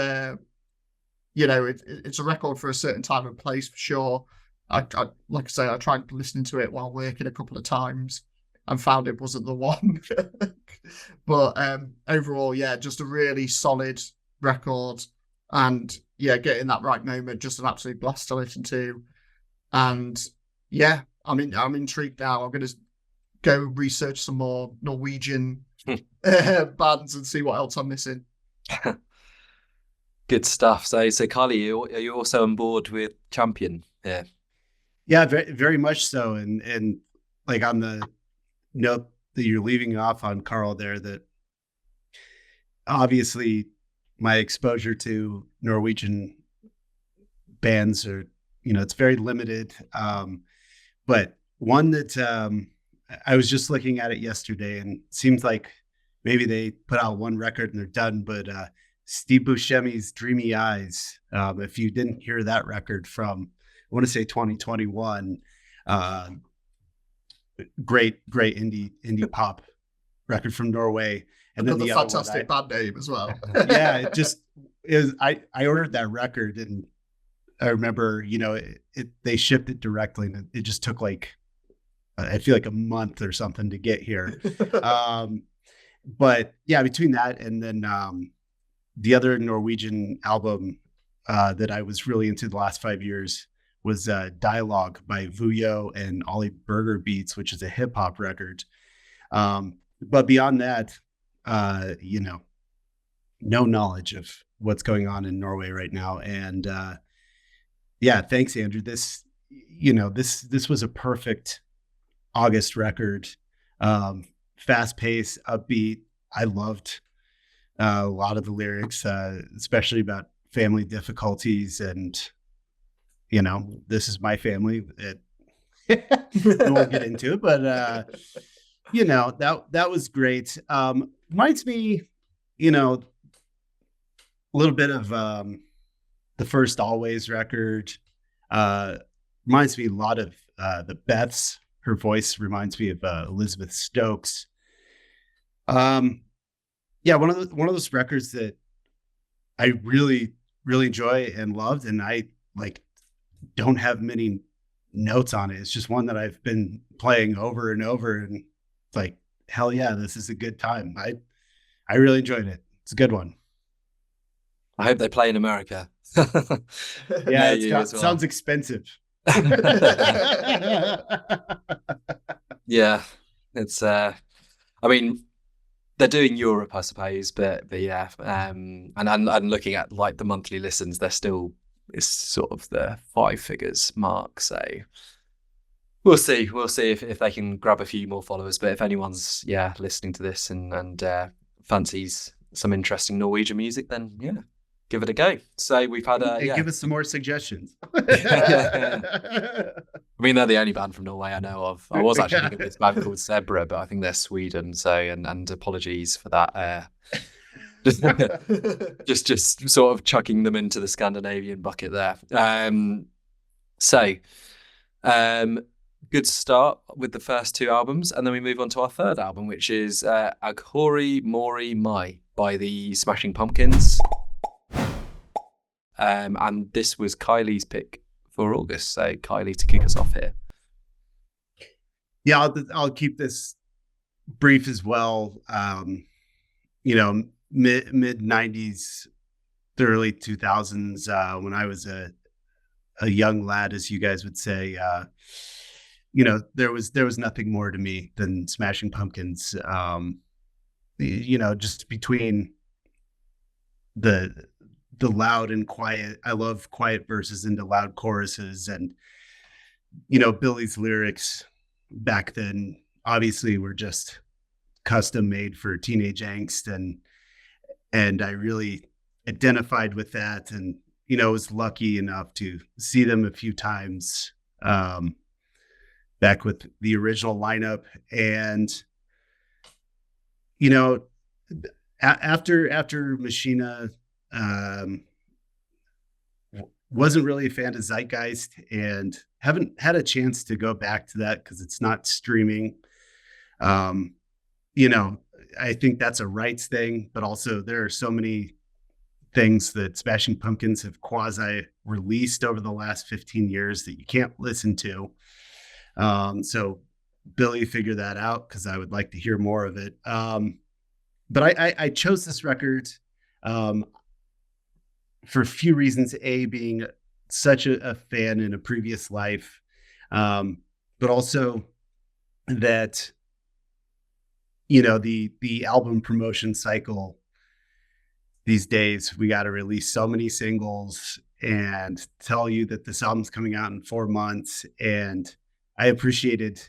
it's a record for a certain time and place for sure. I like I say, I tried listening to it while working a couple of times and found it wasn't the one. But overall, just a really solid record, and getting that right moment, just an absolute blast to listen to. And I'm intrigued now. I'm going to go research some more Norwegian bands and see what else I'm missing. Good stuff. So Karl, are you also on board with Champion? Yeah, very, very much so. And like on the note that you're leaving off on, Karl, there, that obviously my exposure to Norwegian bands are, it's very limited. But one that I was just looking at it yesterday, and it seems like maybe they put out one record and they're done, but Steve Buscemi's Dreamy Eyes. If you didn't hear that record from, I want to say 2021, great indie pop record from Norway. And then the fantastic band name as well. Yeah, it just is. I ordered that record, and I remember, they shipped it directly, and it just took like, I feel like a month or something to get here. But yeah, between that and then the other Norwegian album that I was really into the last 5 years was Dialogue by Vuyo and Ollie Burger Beats, which is a hip hop record. But beyond that, no knowledge of what's going on in Norway right now. And thanks, Andrew. This was a perfect August record. Fast paced, upbeat. I loved a lot of the lyrics, especially about family difficulties and, this is my family. We won't get into it, but that was great. Reminds me, a little bit of the first Always record. Reminds me a lot of the Beths. Her voice reminds me of Elizabeth Stokes. One of those records that I really, really enjoy and loved, and I don't have many notes on it. It's just one that I've been playing over and over, and it's like, hell yeah, this is a good time. I really enjoyed it. It's a good one. I hope they play in America. Yeah, sounds expensive. Yeah, it's I mean, they're doing Europe, I suppose, but yeah, and looking at the monthly listens, they're still, it's sort of the 5 figures mark. So we'll see if they can grab a few more followers. But if anyone's listening to this and fancies some interesting Norwegian music, then give it a go. So we've had give us some more suggestions. I mean, they're the only band from Norway I know of. I was actually thinking of this band called Zebra, but I think they're Sweden. So and apologies for that. Just sort of chucking them into the Scandinavian bucket there. Good start with the first 2 albums, and then we move on to our third album, which is Aghori Mhori Mei by the Smashing Pumpkins. And this was Kiley's pick for August. So Kiley, to kick us off here. Yeah, I'll keep this brief as well. Mid 90s, the early 2000s, when I was a young lad, as you guys would say, there was nothing more to me than Smashing Pumpkins. Just between the loud and quiet. I love quiet verses into loud choruses, and Billy's lyrics back then obviously were just custom made for teenage angst, and I really identified with that, and was lucky enough to see them a few times back with the original lineup. And after Mañana, wasn't really a fan of Zeitgeist, and haven't had a chance to go back to that because it's not streaming. I think that's a rights thing, but also there are so many things that Smashing Pumpkins have quasi released over the last 15 years that you can't listen to. So Billy, figure that out, because I would like to hear more of it. But I chose this record for a few reasons. A, being such a fan in a previous life, but also that, the album promotion cycle these days, we got to release so many singles and tell you that this album's coming out in 4 months. And I appreciated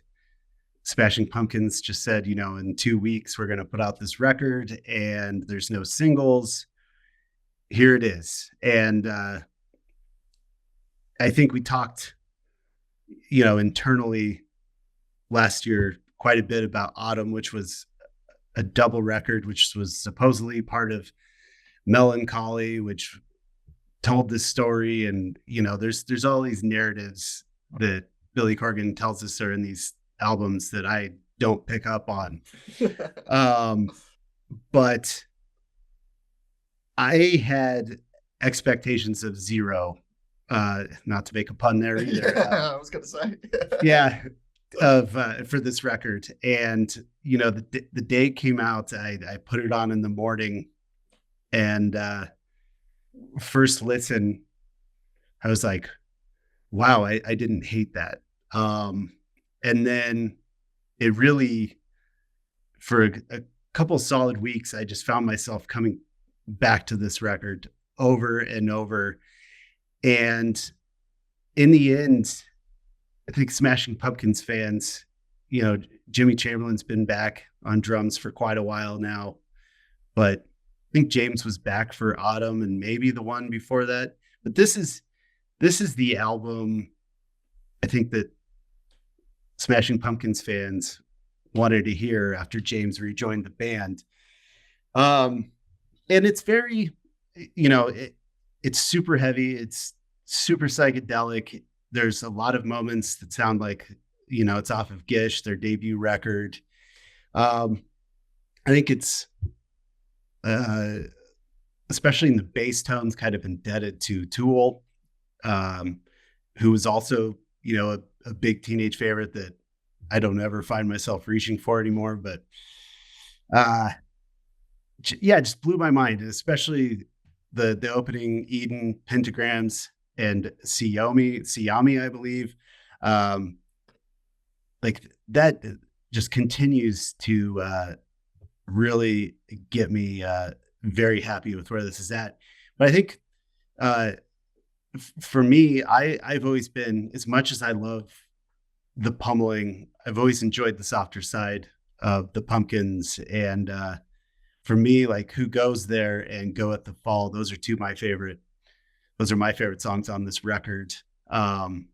Smashing Pumpkins just said, in 2 weeks, we're going to put out this record and there's no singles. Here it is. And I think we talked, internally last year quite a bit about Autumn, which was a double record, which was supposedly part of Melancholy, which told this story. And, there's all these narratives that Billy Corgan tells us are in these albums that I don't pick up on. But I had expectations of zero, not to make a pun there either. I was going to say. For this record. And, the day it came out, I put it on in the morning, and first listen, I was like, wow, I didn't hate that. And then it really, for a couple solid weeks, I just found myself coming back to this record over and over. And in the end, I think Smashing Pumpkins fans, you know, Jimmy Chamberlain's been back on drums for quite a while now, but I think James was back for Autumn and maybe the one before that. But this is the album I think that Smashing Pumpkins fans wanted to hear after James rejoined the band. And it's very, you know, it's super heavy. It's super psychedelic. There's a lot of moments that sound like, you know, it's off of Gish, their debut record. I think it's, especially in the bass tones, kind of indebted to Tool, who was also, you know, a big teenage favorite that I don't ever find myself reaching for anymore. But yeah, it just blew my mind, and especially the opening Eden pentagrams and Siami, I believe. Like that just continues to really get me very happy with where this is at. But I think for me, I've always been, as much as I love the pummeling, I've always enjoyed the softer side of the Pumpkins. And for me, like Who Goes There and Go at the Fall, those are my favorite songs on this record. Well,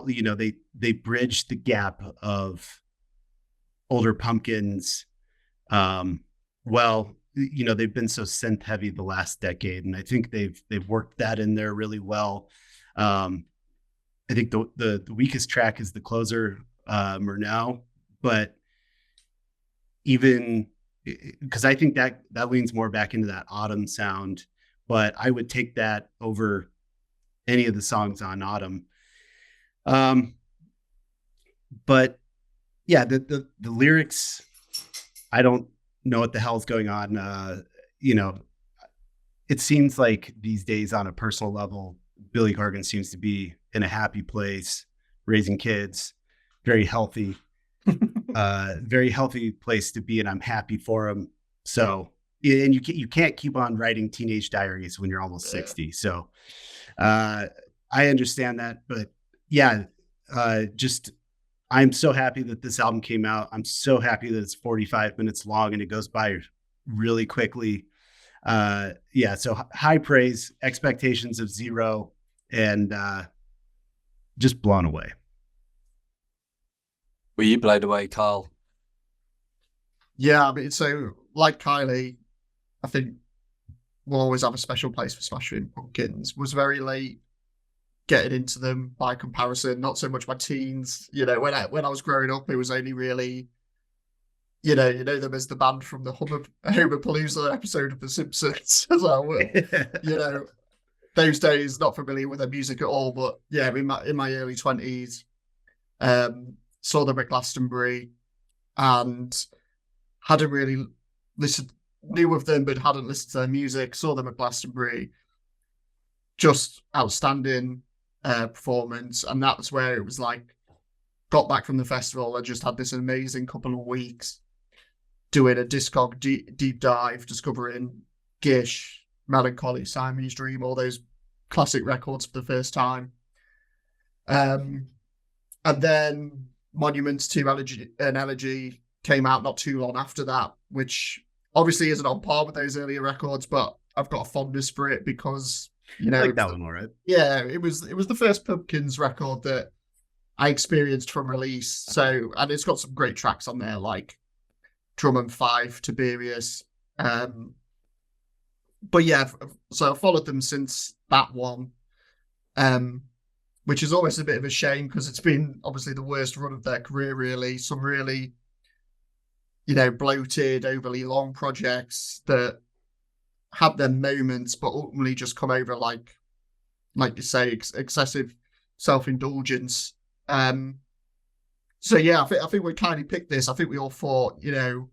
you know, they bridged the gap of older Pumpkins. Well, you know, they've been so synth heavy the last decade, and I think they've worked that in there really well. I think the weakest track is the closer, Murnau, but even because I think that leans more back into that Autumn sound, but I would take that over any of the songs on Autumn. But yeah, the lyrics, I don't know what the hell's going on. You know, it seems like these days on a personal level, Billy Corgan seems to be in a happy place, raising kids, very healthy, very healthy place to be. And I'm happy for him. So, and you can't keep on writing teenage diaries when you're almost 60. So, I understand that, but yeah, just, I'm so happy that this album came out. I'm so happy that it's 45 minutes long and it goes by really quickly. Yeah, so high praise, expectations of 0, and just blown away. Were you blown away, Karl? Yeah, I mean, so like Kiley, I think we'll always have a special place for Smashing Pumpkins. Was very late getting into them by comparison, not so much my teens. You know, when I was growing up, it was only really, you know them as the band from the Homerpalooza episode of The Simpsons as well. You know, those days, not familiar with their music at all. But yeah, in my early 20s, saw them at Glastonbury and hadn't really knew of them, but hadn't listened to their music. Saw them at Glastonbury, just outstanding performance, and that's where it was like, got back from the festival. I just had this amazing couple of weeks doing a Discog deep dive, discovering Gish, Melancholy, Siamese Dream, all those classic records for the first time. And then Monuments to Elegy came out not too long after that, which obviously isn't on par with those earlier records, but I've got a fondness for it because, you know, I like that one, all right. Yeah, it was the first Pumpkins record that I experienced from release. So, and it's got some great tracks on there, like Drum and Fife, Tiberius. But yeah, so I've followed them since that one, which is always a bit of a shame because it's been obviously the worst run of their career, really. Some really, you know, bloated, overly long projects that had their moments, but ultimately just come over like you say, excessive self-indulgence. So yeah, I think we kind of picked this. I think we all thought, you know,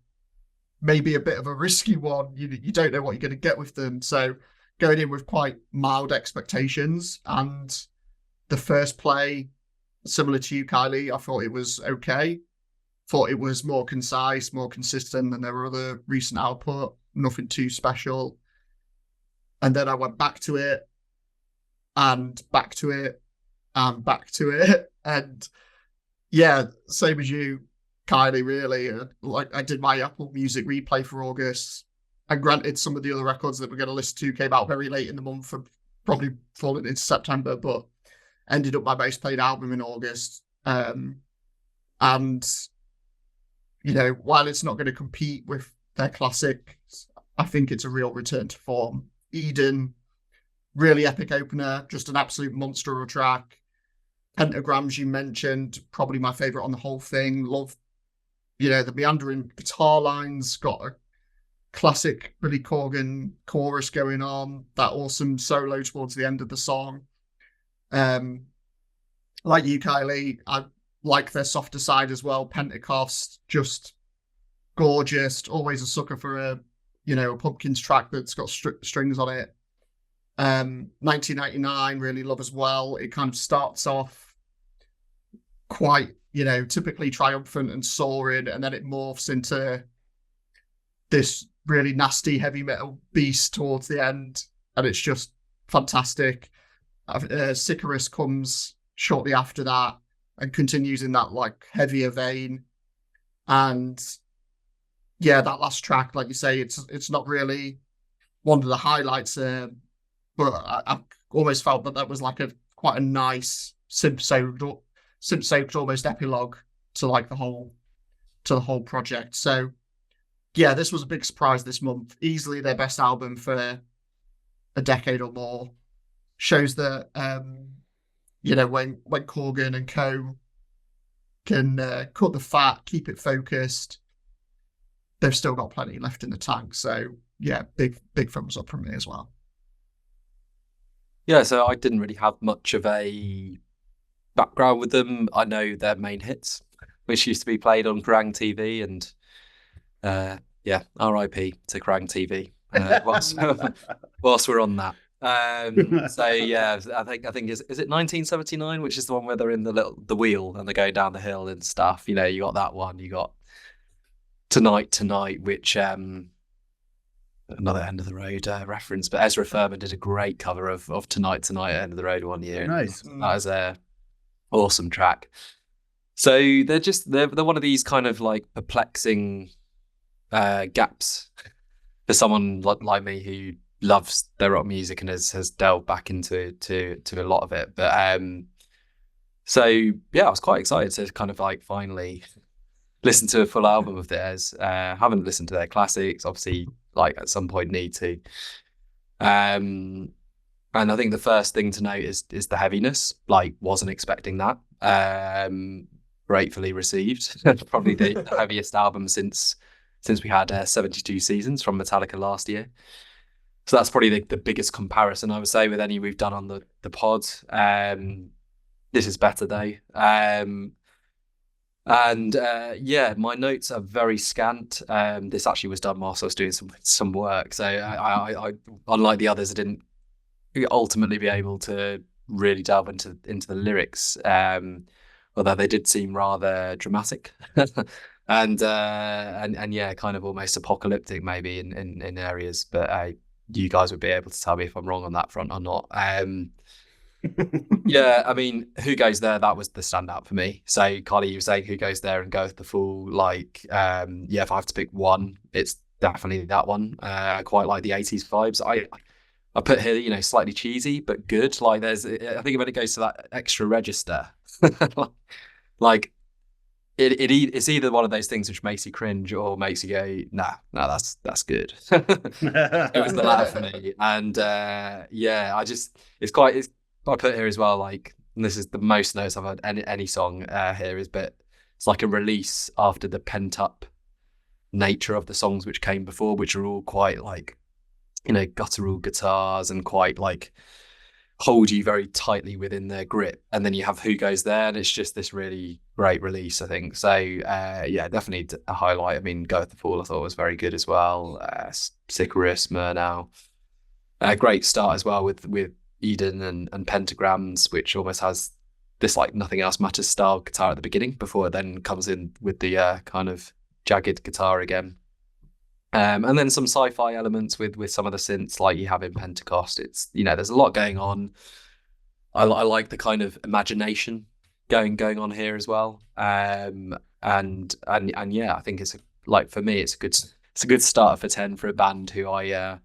maybe a bit of a risky one. You don't know what you're going to get with them. So going in with quite mild expectations, and the first play, similar to you, Kylie, I thought it was okay. Thought it was more concise, more consistent than their other recent output. Nothing too special. And then I went back to it, and back to it, and back to it. And yeah, same as you, Kylie, really. Like, I did my Apple Music replay for August. And granted, some of the other records that we're going to listen to came out very late in the month and probably falling into September, but ended up my most played album in August. And, you know, while it's not going to compete with their classics, I think it's a real return to form. Eden, really epic opener, just an absolute monster of a track. Pentagrams, you mentioned, probably my favourite on the whole thing. Love, you know, the meandering guitar lines, got a classic Billy Corgan chorus going on, that awesome solo towards the end of the song. Like you, Kylie, I like their softer side as well. Pentecost, just gorgeous. Always a sucker for a Pumpkins track that's got strings on it. 1999, really love as well. It kind of starts off quite, typically triumphant and soaring, and then it morphs into this really nasty heavy metal beast towards the end, and it's just fantastic. Sicarus comes shortly after that and continues in that like heavier vein, and yeah, that last track, like you say, it's not really one of the highlights, but I almost felt that was like quite a nice synth-soaked almost epilogue to like the whole project. So yeah, this was a big surprise this month. Easily their best album for a decade or more. Shows that when Corgan and co can cut the fat, keep it focused, they've still got plenty left in the tank. So yeah, big thumbs up from me as well. Yeah, so I didn't really have much of a background with them. I know their main hits, which used to be played on Kerrang TV, and RIP to Kerrang TV. Whilst we're on that. So yeah, I think is it 1979, which is the one where they're in the wheel and they're going down the hill and stuff. You got that one. You got Tonight, which another End of the Road reference, but Ezra Furman did a great cover of Tonight End of the Road one year. Nice. That was a awesome track. So they're one of these kind of like perplexing gaps for someone like me who loves their rock music and has delved back into a lot of it. But so yeah, I was quite excited to kind of like finally listen to a full album of theirs. Haven't listened to their classics, obviously, like at some point need to. And I think the first thing to note is the heaviness. Like, wasn't expecting that. Gratefully received. Probably the heaviest album since we had 72 Seasons from Metallica last year. So that's probably the biggest comparison I would say with any we've done on the pod. This is better though. My notes are very scant. This actually was done whilst I was doing some work. So I unlike the others, I didn't ultimately be able to really delve into the lyrics. Although they did seem rather dramatic. and yeah, kind of almost apocalyptic maybe in areas. But you guys would be able to tell me if I'm wrong on that front or not. Yeah, I mean, Who Goes There, that was the standout for me. So Carly, you were saying Who Goes There and Go With the Fool, like if I have to pick one, it's definitely that one. I quite like the 80s vibes. I put here, slightly cheesy but good. Like I think when it goes to that extra register, like it's either one of those things which makes you cringe or makes you go, nah, that's good. It was the latter for me. And I put here as well, like, and this is the most notes I've had any song here but it's like a release after the pent up nature of the songs which came before, which are all quite like, guttural guitars and quite like hold you very tightly within their grip. And then you have Who Goes There, and it's just this really great release, I think. So definitely a highlight. I mean, Go With the Fool I thought was very good as well. Sicarus, Murnau. A great start as well with Eden and Pentagrams, which almost has this like Nothing Else Matters style guitar at the beginning before it then comes in with the kind of jagged guitar again. And then some sci-fi elements with some of the synths like you have in Pentecost. It's, there's a lot going on. I like the kind of imagination going on here as well. And yeah, I think for me it's a good start for 10 for a band who I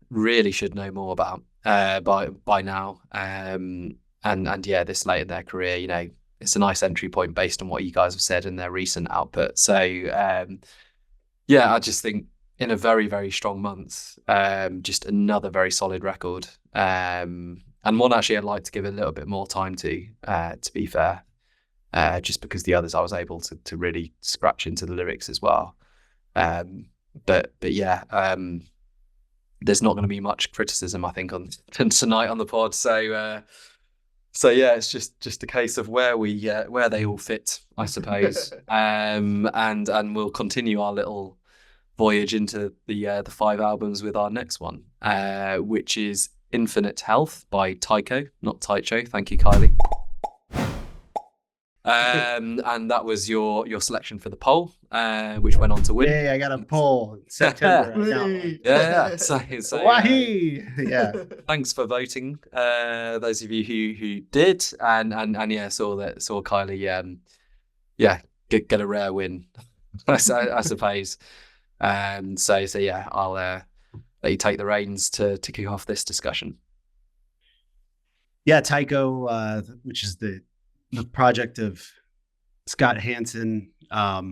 really should know more about by now. And yeah, this late in their career, it's a nice entry point based on what you guys have said in their recent output. So I just think in a very, very strong month, just another very solid record. And one actually I'd like to give a little bit more time to be fair, just because the others I was able to really scratch into the lyrics as well. But yeah, there's not going to be much criticism, I think, on tonight on the pod. So yeah, it's just a case of where they all fit, I suppose. And we'll continue our little voyage into the 5 albums with our next one, which is Infinite Health by Tycho, not Tycho. Thank you, Kiley. And that was your selection for the poll, which went on to win. Yay, I got a poll in September. Yeah. So yeah. Thanks for voting, those of you who did, and saw Kiley get a rare win, I suppose. So yeah, I'll let you take the reins to kick off this discussion. Yeah, Tycho, which is the project of Scott Hansen. I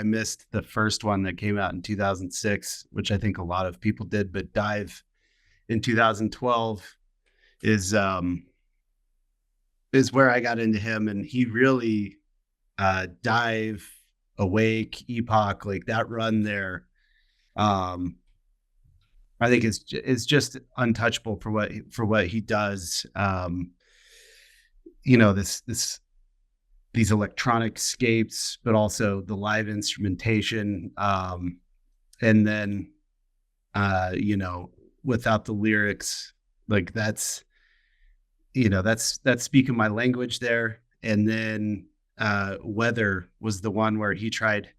missed the first one that came out in 2006, which I think a lot of people did, but Dive in 2012 is where I got into him, and he really Dive, Awake, Epoch, like that run there. I think it's just untouchable for what he does. These electronic scapes, but also the live instrumentation, and then without the lyrics, like that's speaking my language there. And then Weather was the one where he tried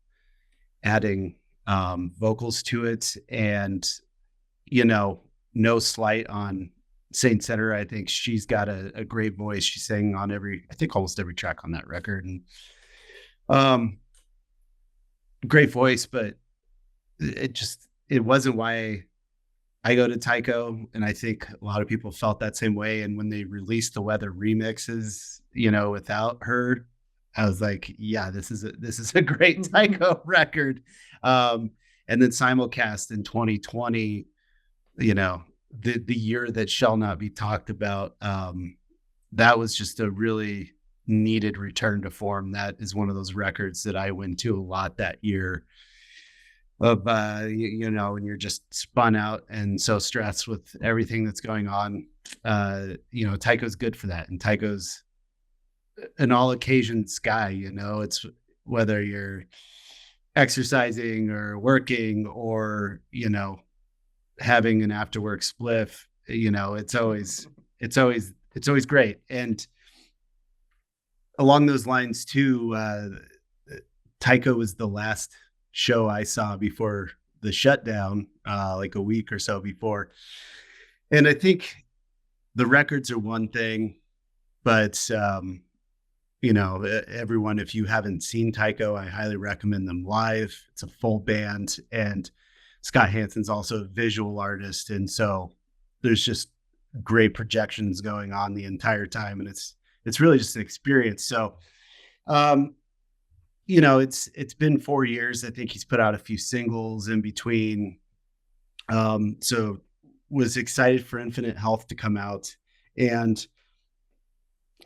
adding vocals to it, and no slight on Saint Center. I think she's got a great voice. She sang on almost every track on that record, and great voice, but it wasn't why I go to Tycho. And I think a lot of people felt that same way. And when they released the Weather remixes, without her, I was like, yeah, this is a great Tycho record. And then simulcast in 2020, the year that shall not be talked about, that was just a really needed return to form. That is one of those records that I went to a lot that year of when you're just spun out and so stressed with everything that's going on. Tycho's good for that, and Tycho's an all occasions guy. It's whether you're exercising or working or having an after work spliff, it's always great. And along those lines too, Tycho was the last show I saw before the shutdown, like a week or so before. And I think the records are one thing, but everyone, if you haven't seen Tycho, I highly recommend them live. It's a full band, and Scott Hansen's also a visual artist, and so there's just great projections going on the entire time, and it's really just an experience. So, it's been 4 years. I think he's put out a few singles in between. So was excited for Infinite Health to come out, and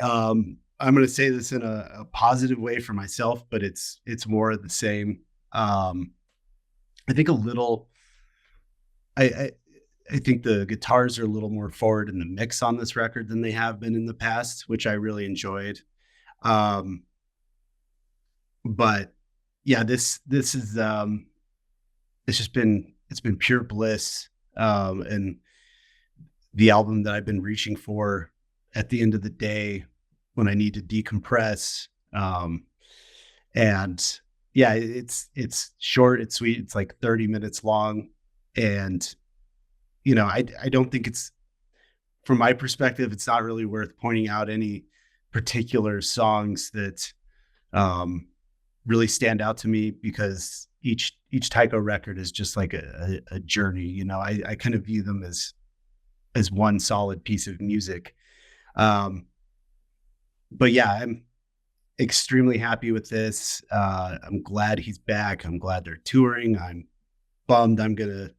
I'm going to say this in a positive way for myself, but it's more of the same. I think I think the guitars are a little more forward in the mix on this record than they have been in the past, which I really enjoyed. But yeah, this is it's just been been pure bliss, and the album that I've been reaching for at the end of the day when I need to decompress. And yeah, it's short, it's sweet. It's like 30 minutes long. And, I don't think from my perspective, it's not really worth pointing out any particular songs that really stand out to me, because each Tycho record is just like a journey. I kind of view them as one solid piece of music. But yeah, I'm extremely happy with this. I'm glad he's back. I'm glad they're touring. I'm bummed I'm gonna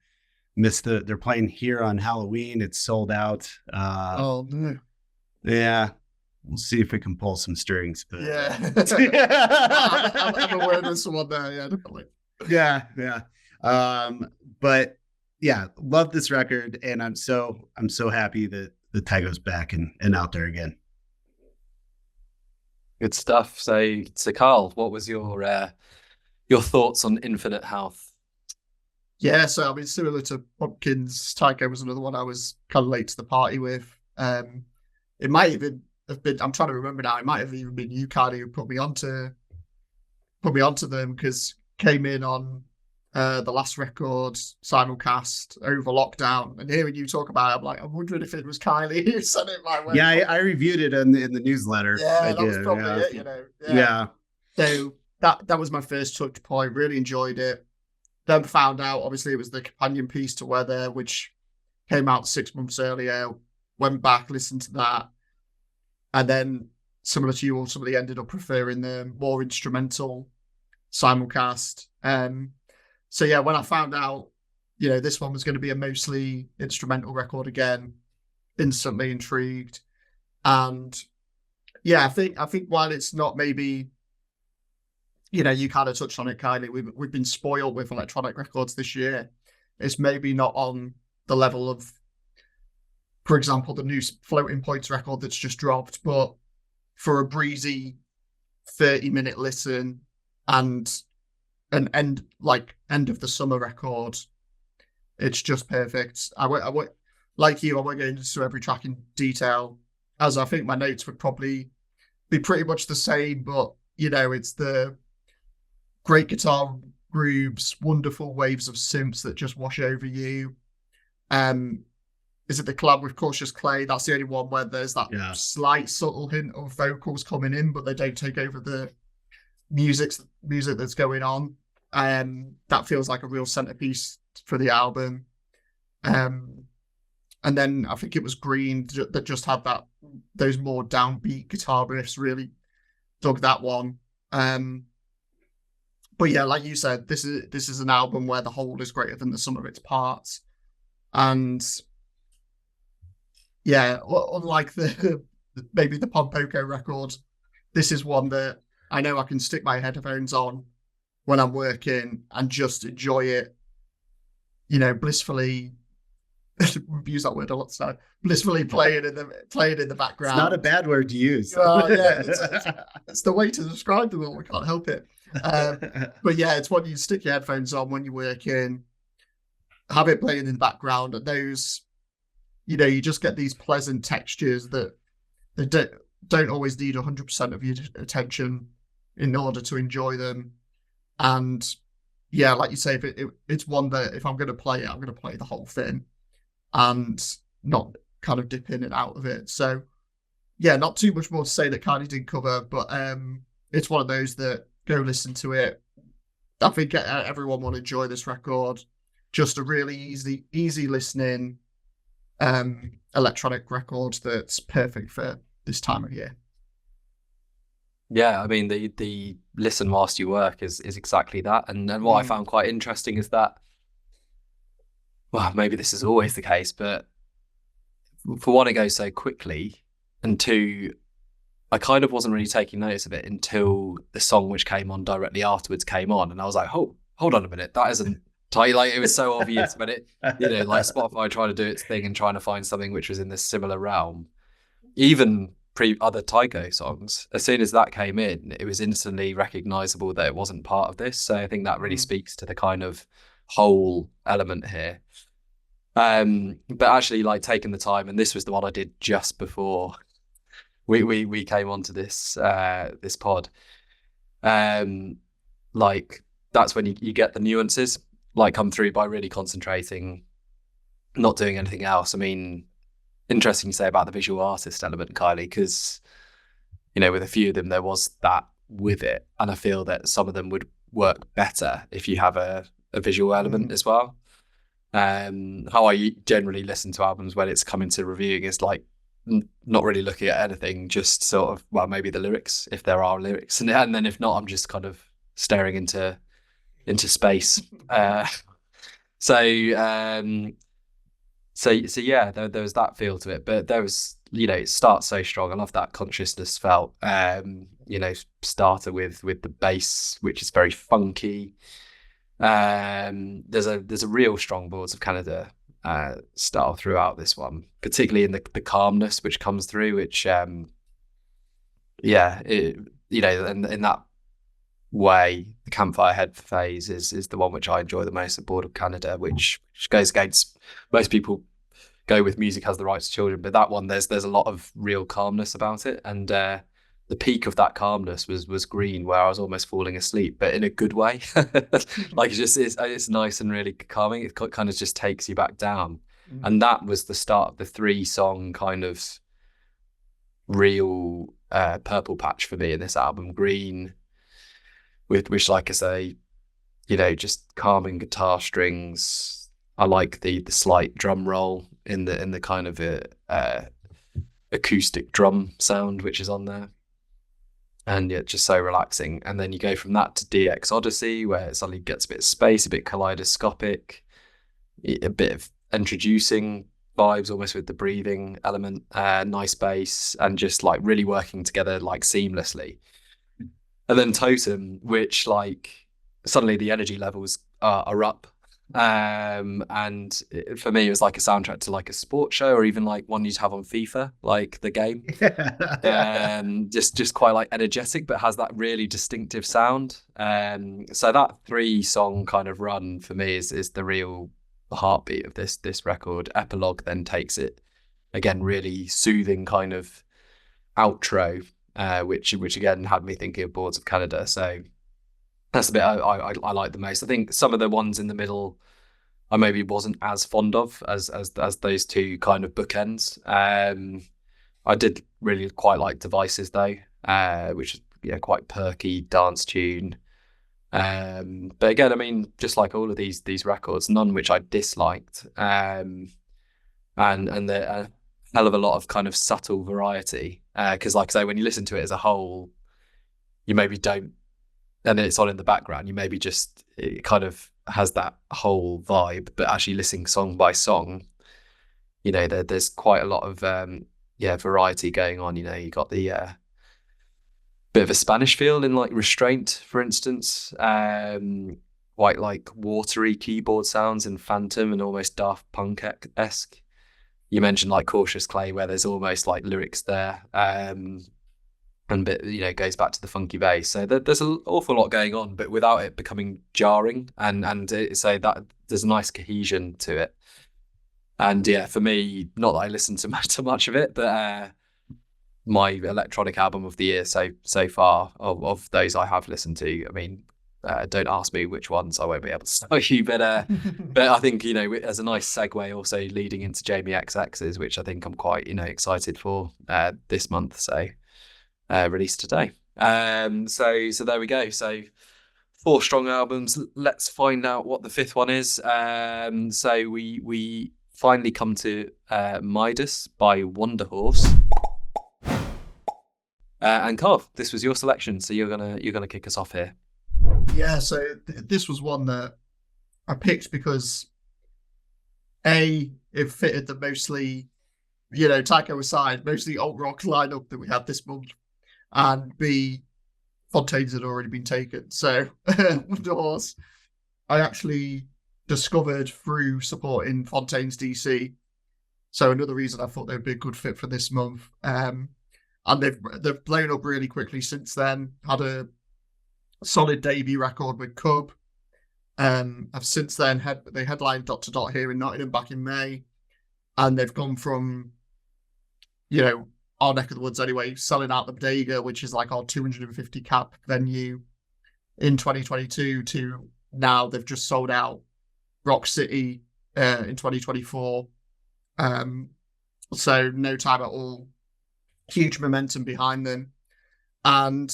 miss they're playing here on Halloween. It's sold out. Oh no. Yeah, we'll see if we can pull some strings. But Yeah. I'm aware there's someone there. Yeah, definitely. Yeah. But yeah, love this record, and I'm so happy that the Tycho's back and out there again. Good stuff. So Karl, what was your thoughts on Infinite Health? Yeah, so I mean, similar to Pumpkins, Tycho was another one I was kind of late to the party with. It might even have been, I'm trying to remember now, it might have even been you, Cardi, who put me onto them, because came in on the last record simulcast over lockdown, and hearing you talk about it, I'm like, I'm wondering if it was Kylie who sent it my way. Yeah, I reviewed it in the newsletter. Yeah, that was probably it, Yeah. So that was my first touch point. Really enjoyed it. Then found out, obviously, it was the companion piece to Weather, which came out 6 months earlier. Went back, listened to that, and then similar to you, ultimately ended up preferring the more instrumental simulcast. So yeah, when I found out, this one was going to be a mostly instrumental record again, instantly intrigued. And yeah, I think while it's not maybe, you kind of touched on it, Kylie, we've been spoiled with electronic records this year. It's maybe not on the level of, for example, the new Floating Points record that's just dropped, but for a breezy 30-minute listen and an end of the summer record, it's just perfect. I won't, like you, I won't go into every track in detail, as I think my notes would probably be pretty much the same, but it's the great guitar grooves, wonderful waves of synths that just wash over you. Is it the collab with Cautious Clay? That's the only one where there's that slight subtle hint of vocals coming in, but they don't take over the music that's going on. That feels like a real centerpiece for the album. And then I think it was Green that just had those more downbeat guitar riffs. Really dug that one. But yeah, like you said, this is an album where the whole is greater than the sum of its parts. And yeah, unlike maybe the Pom Poko record, this is one that I know I can stick my headphones on when I'm working and just enjoy it, blissfully. We've used that word a lot today. Blissfully playing in the background. It's not a bad word to use. Yeah, it's the way to describe them all. We can't help it. But yeah, it's when you stick your headphones on when you're working, have it playing in the background, and those, you just get these pleasant textures that they don't always need 100% of your attention in order to enjoy them. And yeah, like you say, it's one that if I'm going to play it, I'm going to play the whole thing and not kind of dip in and out of it. So yeah, not too much more to say that Cardi didn't cover, but it's one of those that go listen to it. I think everyone will enjoy this record. Just a really easy listening electronic record that's perfect for this time of year. Yeah, I mean the listen whilst you work is exactly that. And what I found quite interesting is that, well, maybe this is always the case, but for one, it goes so quickly, and two, I kind of wasn't really taking notice of it until the song which came on directly afterwards came on, and I was like, oh, hold on a minute, that isn't tight. Like, it was so obvious, but it, like Spotify trying to do its thing and trying to find something which was in this similar realm. Even other Tycho songs, as soon as that came in, it was instantly recognizable that it wasn't part of this. So I think that really speaks to the kind of whole element here. But actually, like, taking the time, and this was the one I did just before we came onto this this pod. Like, that's when you get the nuances like come through by really concentrating, not doing anything else. I mean, interesting to say about the visual artist element, Kylie, because with a few of them there was that with it, and I feel that some of them would work better if you have a visual element as well. How I generally listen to albums when it's coming to reviewing is like not really looking at anything, just sort of, well, maybe the lyrics, if there are lyrics, and then if not, I'm just kind of staring into space. So yeah, there was that feel to it, but there was, it starts so strong. I love that consciousness felt. Starter with the bass, which is very funky. There's a real strong Boards of Canada style throughout this one, particularly in the calmness which comes through, which in that way, the Campfire Head phase is the one which I enjoy the most at Board of Canada, which goes against most people go with Music Has the Rights to Children, but that one there's a lot of real calmness about it, and the peak of that calmness was Green, where I was almost falling asleep, but in a good way. Like, it's nice and really calming. It kind of just takes you back down, and that was the start of the 3-song kind of real purple patch for me in this album. Green, which, like I say, just calming guitar strings. I like the slight drum roll in the kind of acoustic drum sound which is on there, and yeah, just so relaxing. And then you go from that to DX Odyssey, where it suddenly gets a bit of space, a bit kaleidoscopic, a bit of introducing vibes almost with the breathing element, nice bass, and just like really working together like seamlessly. And then Totem, which like suddenly the energy levels are up. And for me, it was like a soundtrack to like a sports show, or even like one you'd have on FIFA, like the game. Just quite like energetic, but has that really distinctive sound. So that 3-song kind of run for me is the real heartbeat of this record. Epilogue then takes it again, really soothing kind of outro, which again had me thinking of Boards of Canada. So that's the bit I like the most. I think some of the ones in the middle I maybe wasn't as fond of as those two kind of bookends. I did really quite like Devices though, which is quite perky dance tune. But again, I mean, just like all of these records, none which I disliked. And a hell of a lot of kind of subtle variety. Because like I say, when you listen to it as a whole, you maybe don't, and it's on in the background, you maybe just, it kind of has that whole vibe, but actually listening song by song, there's quite a lot of variety going on. You got the bit of a Spanish feel in like Restraint, for instance, quite like watery keyboard sounds in Phantom, and almost Daft Punk-esque. You mentioned like Cautious Clay, where there's almost like lyrics there, and bit, goes back to the funky bass. So there's an awful lot going on, but without it becoming jarring, and so that there's a nice cohesion to it. And yeah, for me, not that I listen to much of it, but my electronic album of the year so far of those I have listened to. I mean, don't ask me which ones, I won't be able to tell you, but I think as a nice segue, also leading into Jamie XX's, which I think I'm quite excited for this month. So. Released today. So there we go. So 4 strong albums. Let's find out what the 5th one is. So we finally come to Midas by Wunderhorse. And Karl, this was your selection, so you're gonna kick us off here. Yeah. So this was one that I picked because A, it fitted the mostly, Tycho aside, mostly alt rock lineup that we had this month. And B, Fontaines had already been taken. So Wunderhorse, I actually discovered through supporting Fontaines D.C. So another reason I thought they'd be a good fit for this month. And they've blown up really quickly since then. Had a solid debut record with Cub. Have since then they headlined Dot to Dot here in Nottingham back in May, and they've gone from, you know, our neck of the woods anyway, selling out the Bodega, which is like our 250 cap venue in 2022, to now they've just sold out Rock City in 2024. So no time at all. Huge momentum behind them. And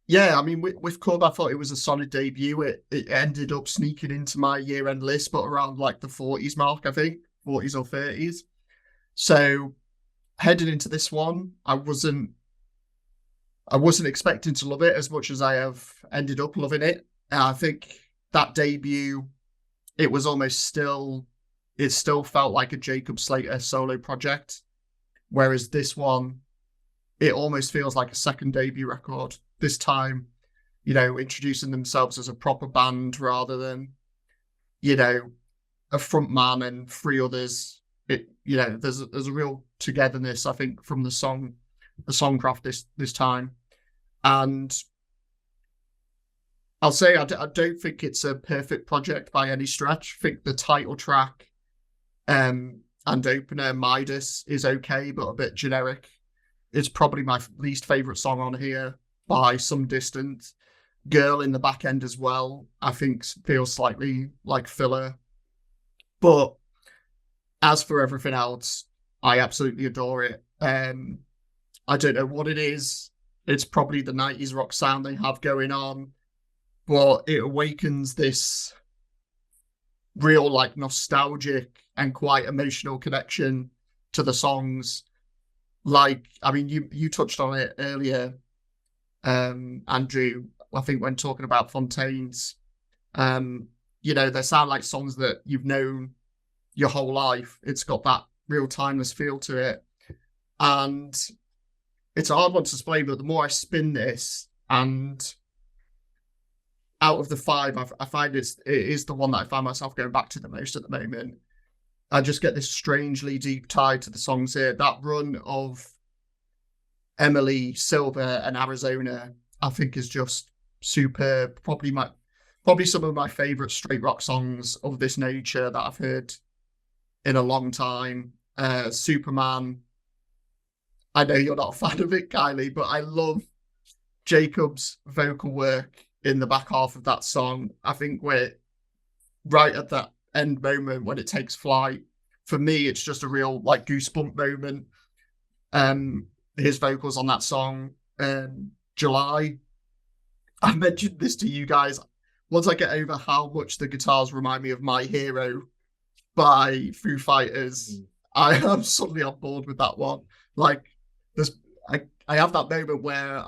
yeah, I mean, with Cub, I thought it was a solid debut. It ended up sneaking into my year-end list, but around like the 40s mark, I think, 40s or 30s. So heading into this one, I wasn't expecting to love it as much as I have ended up loving it. And I think that debut, it still felt like a Jacob Slater solo project. Whereas this one, it almost feels like a second debut record. This time, you know, introducing themselves as a proper band rather than, you know, a front man and three others. There's a real togetherness, I think, from the songcraft this time. And I'll say I don't think it's a perfect project by any stretch. I think the title track and opener, Midas, is okay, but a bit generic. It's probably my least favourite song on here by some distance. Girl in the back end as well, I think feels slightly like filler. But as for everything else, I absolutely adore it. I don't know what it is. It's probably the 90s rock sound they have going on, but it awakens this real like nostalgic and quite emotional connection to the songs. Like, I mean, you touched on it earlier, Andrew, I think when talking about Fontaines. You know, they sound like songs that you've known your whole life. It's got that real timeless feel to it. And it's a hard one to explain, but the more I spin this, and out of the five, I find it is the one that I find myself going back to the most at the moment. I just get this strangely deep tie to the songs here. That run of Emily, Silver, and Arizona, I think, is just superb. Probably some of my favourite straight rock songs of this nature that I've heard in a long time. Superman. I know you're not a fan of it, Kiley, but I love Jacob's vocal work in the back half of that song. I think we're right at that end moment when it takes flight. For me, it's just a real like goosebump moment. His vocals on that song, July. I mentioned this to you guys. Once I get over how much the guitars remind me of My Hero by Foo Fighters, I am suddenly on board with that one. Like, I have that moment where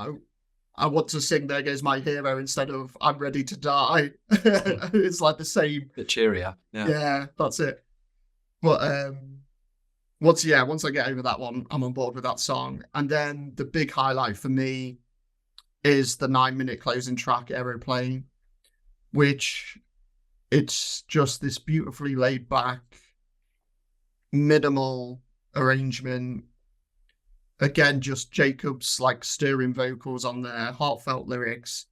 I want to sing There Goes My Hero instead of I'm Ready to Die. It's like the same. Bit cheerier. Yeah, that's it. But once I get over that one, I'm on board with that song. And then the big highlight for me is the 9-minute closing track, Aeroplane, which it's just this beautifully laid back, minimal arrangement. Again, just Jacob's like stirring vocals on there, heartfelt lyrics.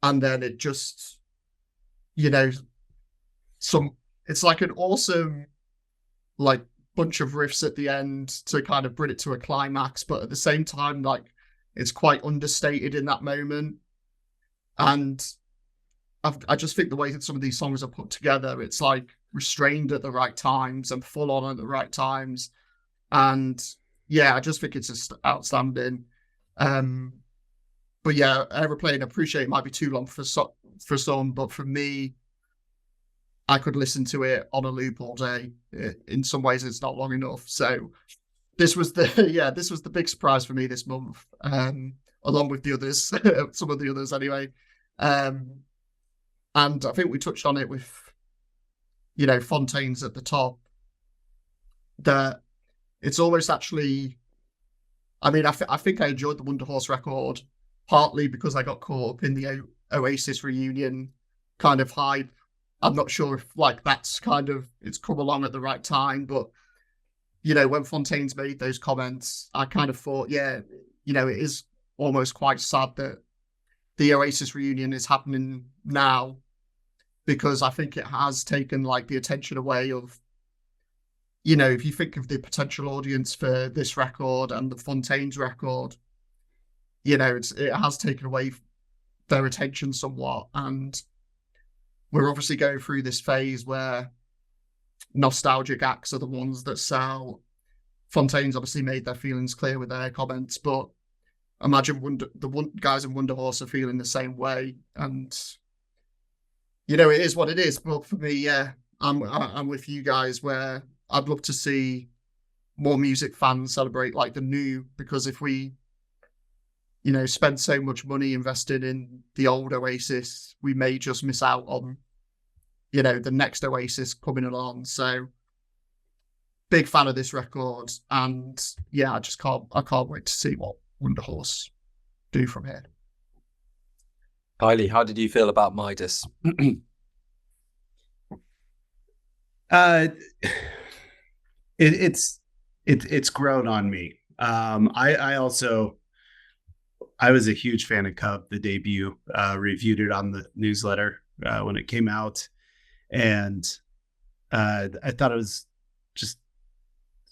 And then it just, you know, it's like an awesome, like, bunch of riffs at the end to kind of bring it to a climax, but at the same time, like, it's quite understated in that moment. And I just think the way that some of these songs are put together, it's like restrained at the right times and full on at the right times. And yeah, I just think it's just outstanding. But yeah, Aeroplane, I appreciate it might be too long for some, but for me, I could listen to it on a loop all day. In some ways, it's not long enough. So this was the big surprise for me this month, along with the others, some of the others anyway. And I think we touched on it with, you know, Fontaines at the top, that it's almost actually, I mean, I think I enjoyed the Wunderhorse record, partly because I got caught up in the Oasis reunion kind of hype. I'm not sure if like that's kind of, it's come along at the right time, but, you know, when Fontaines made those comments, I kind of thought, yeah, you know, it is almost quite sad that the Oasis reunion is happening now, because I think it has taken like the attention away of, you know, if you think of the potential audience for this record and the Fontaines record, you know, it has taken away their attention somewhat. And we're obviously going through this phase where nostalgic acts are the ones that sell. Fontaines obviously made their feelings clear with their comments, but imagine the guys in Wunderhorse are feeling the same way. And, you know, it is what it is. But for me, yeah, I'm with you guys where I'd love to see more music fans celebrate like the new, because if we, you know, spend so much money invested in the old Oasis, we may just miss out on, you know, the next Oasis coming along. So big fan of this record, and yeah, I can't wait to see what Wunderhorse do from here. Kylie, how did you feel about Midas? It's grown on me. I was a huge fan of Cub, the debut. Reviewed it on the newsletter when it came out, and I thought it was just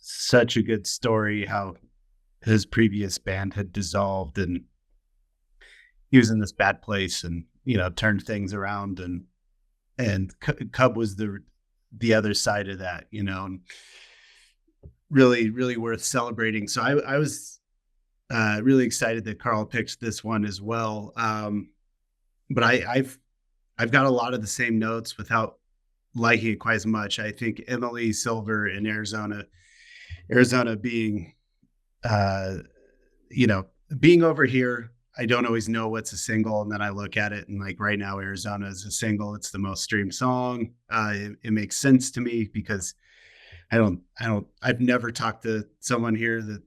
such a good story how his previous band had dissolved and he was in this bad place, and you know, turned things around, and Cub was the other side of that, you know, and really, really worth celebrating. So I was really excited that Karl picked this one as well. But I've got a lot of the same notes without liking it quite as much. I think Emily, Silver, and Arizona being, you know, being over here, I don't always know what's a single, and then I look at it and like right now Arizona is a single. It's the most streamed song. It makes sense to me because I've never talked to someone here that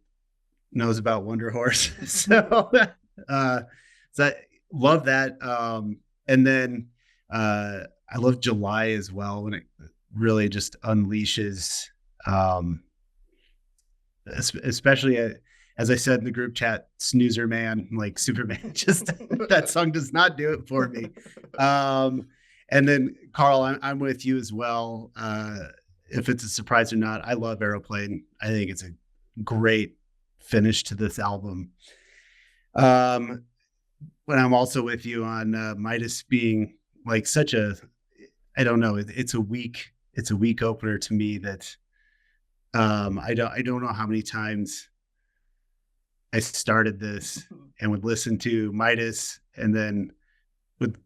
knows about Wunderhorse. So I love that. And then I love July as well, when it really just unleashes, especially as I said in the group chat, Snoozer Man, like Superman, just that song does not do it for me. And then Karl, I'm with you as well. If it's a surprise or not, I love Aeroplane. I think it's a great finish to this album. But I'm also with you on Midas being like such a, I don't know, it's a weak opener to me that I don't know how many times I started this and would listen to Midas and then would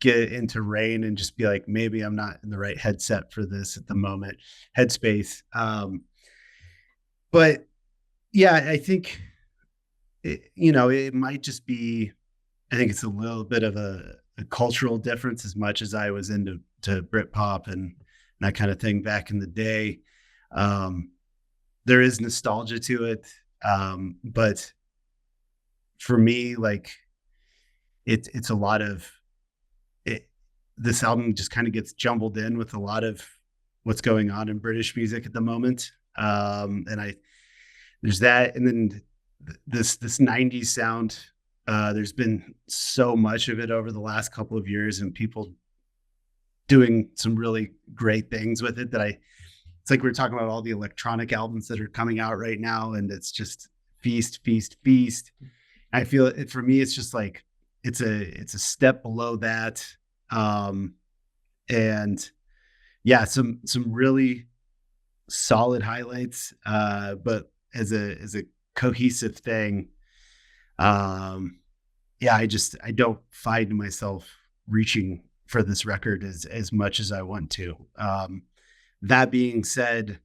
get into Rain and just be like, maybe I'm not in the right headset for this at the moment, headspace. But yeah, I think, it might just be, I think it's a little bit of a cultural difference as much as I was into Britpop and that kind of thing back in the day. There is nostalgia to it. But for me, like it's a lot of it. This album just kind of gets jumbled in with a lot of what's going on in British music at the moment. And there's that. And then this 90s sound, there's been so much of it over the last couple of years and people doing some really great things with it it's like we're talking about all the electronic albums that are coming out right now, and it's just feast. I feel it for me. It's just like it's a step below that, and yeah, some really solid highlights. But as a cohesive thing, yeah, I don't find myself reaching for this record as much as I want to. That being said,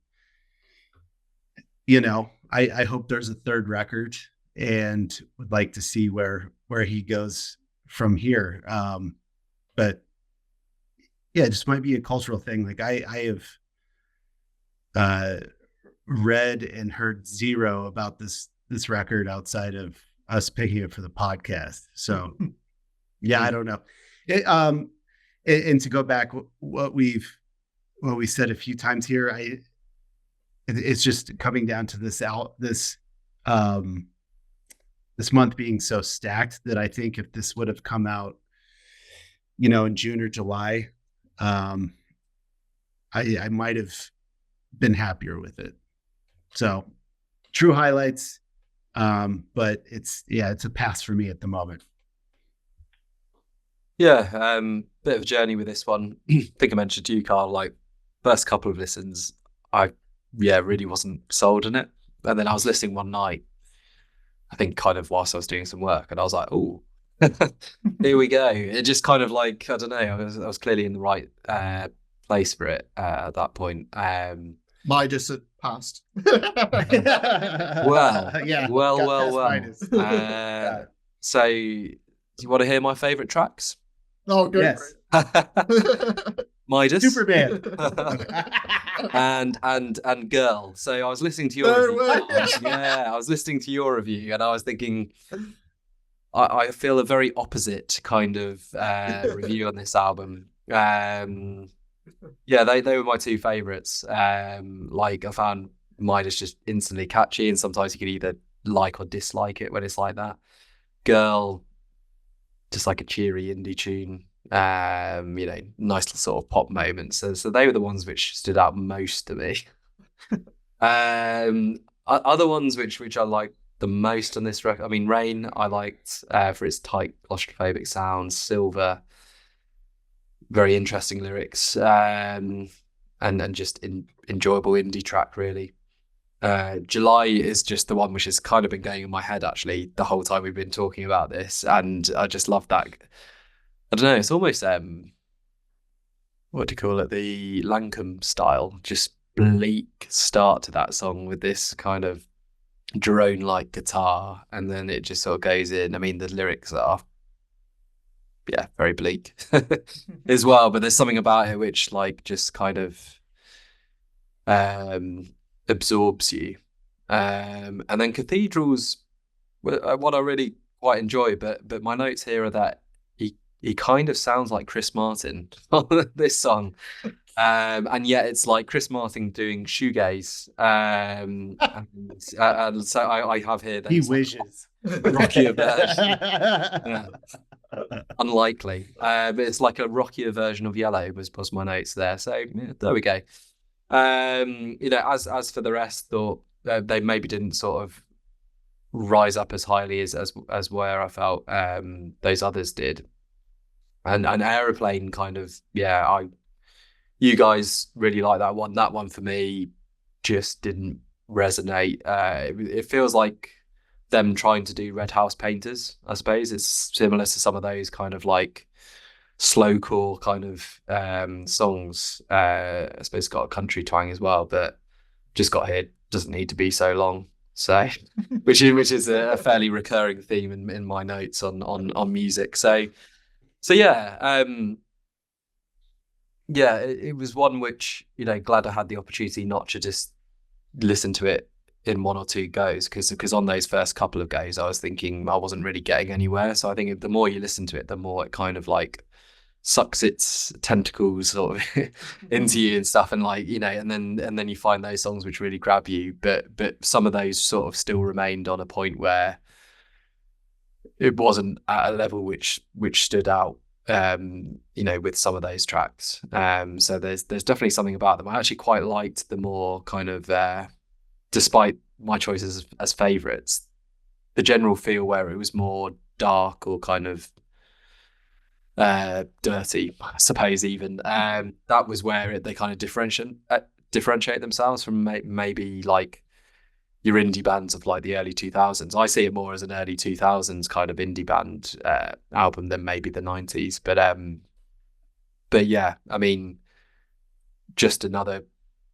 I hope there's a third record and would like to see where he goes from here. But yeah, it just might be a cultural thing. Like I have read and heard zero about this record outside of us picking it for the podcast. So yeah, I don't know. And to go back, what we said a few times here, it's just coming down to this month being so stacked that I think if this would have come out, in June or July, I might have been happier with it. So true highlights, but it's a pass for me at the moment. Yeah, bit of a journey with this one. I think I mentioned to you, Karl, like first couple of listens, I really wasn't sold on it. And then I was listening one night, I think kind of whilst I was doing some work, and I was like, oh, here we go. It just kind of like, I don't know, I was clearly in the right place for it at that point. Midas had passed. Well. Midas. So, do you want to hear my favourite tracks? Oh, good. Yes. Midas, Superman, and Girl. So I was listening to your review. I was listening to your review, and I was thinking, I feel a very opposite kind of review on this album. They were my two favourites. Like I found Midas just instantly catchy, and sometimes you can either like or dislike it when it's like that. Girl, just like a cheery indie tune. Nice little sort of pop moments. So they were the ones which stood out most to me. Other ones which I liked the most on this record, I mean, Rain I liked for its tight claustrophobic sounds. Silver, very interesting lyrics, and just enjoyable indie track really. July is just the one which has kind of been going in my head actually the whole time we've been talking about this, and I just love that. I don't know, it's almost what do you call it, the Lankum style, just bleak start to that song with this kind of drone-like guitar, and then it just sort of goes in. I mean, the lyrics are very bleak as well, but there's something about it which like just kind of absorbs you. And then Cathedrals, what I really quite enjoy, but my notes here are that he kind of sounds like Chris Martin on this song. And yet it's like Chris Martin doing shoegaze. And so I have here that he wishes. Rockier version. Unlikely. But it's like a rockier version of Yellow was my notes there. So there we go. As for the rest, thought they maybe didn't sort of rise up as highly as where I felt those others did. And Aeroplane kind of, you guys really like that one. That one for me just didn't resonate. It feels like them trying to do Red House Painters, I suppose. It's similar to some of those kind of like slowcore kind of songs. I suppose it's got a country twang as well, but just got here, doesn't need to be so long. So, which is a fairly recurring theme in my notes on music. So it was one which, glad I had the opportunity not to just listen to it in one or two goes, because on those first couple of goes, I was thinking I wasn't really getting anywhere. So I think the more you listen to it, the more it kind of like sucks its tentacles sort of into you and stuff, and like, and then you find those songs which really grab you. But some of those sort of still remained on a point where it wasn't at a level which stood out, with some of those tracks. So there's definitely something about them. I actually quite liked the more kind of, despite my choices as favourites, the general feel where it was more dark or kind of dirty, I suppose even. That was where they kind of differentiate themselves from maybe like your indie bands of like the early 2000s. I see it more as an early 2000s kind of indie band album than maybe the 90s. But yeah, I mean, just another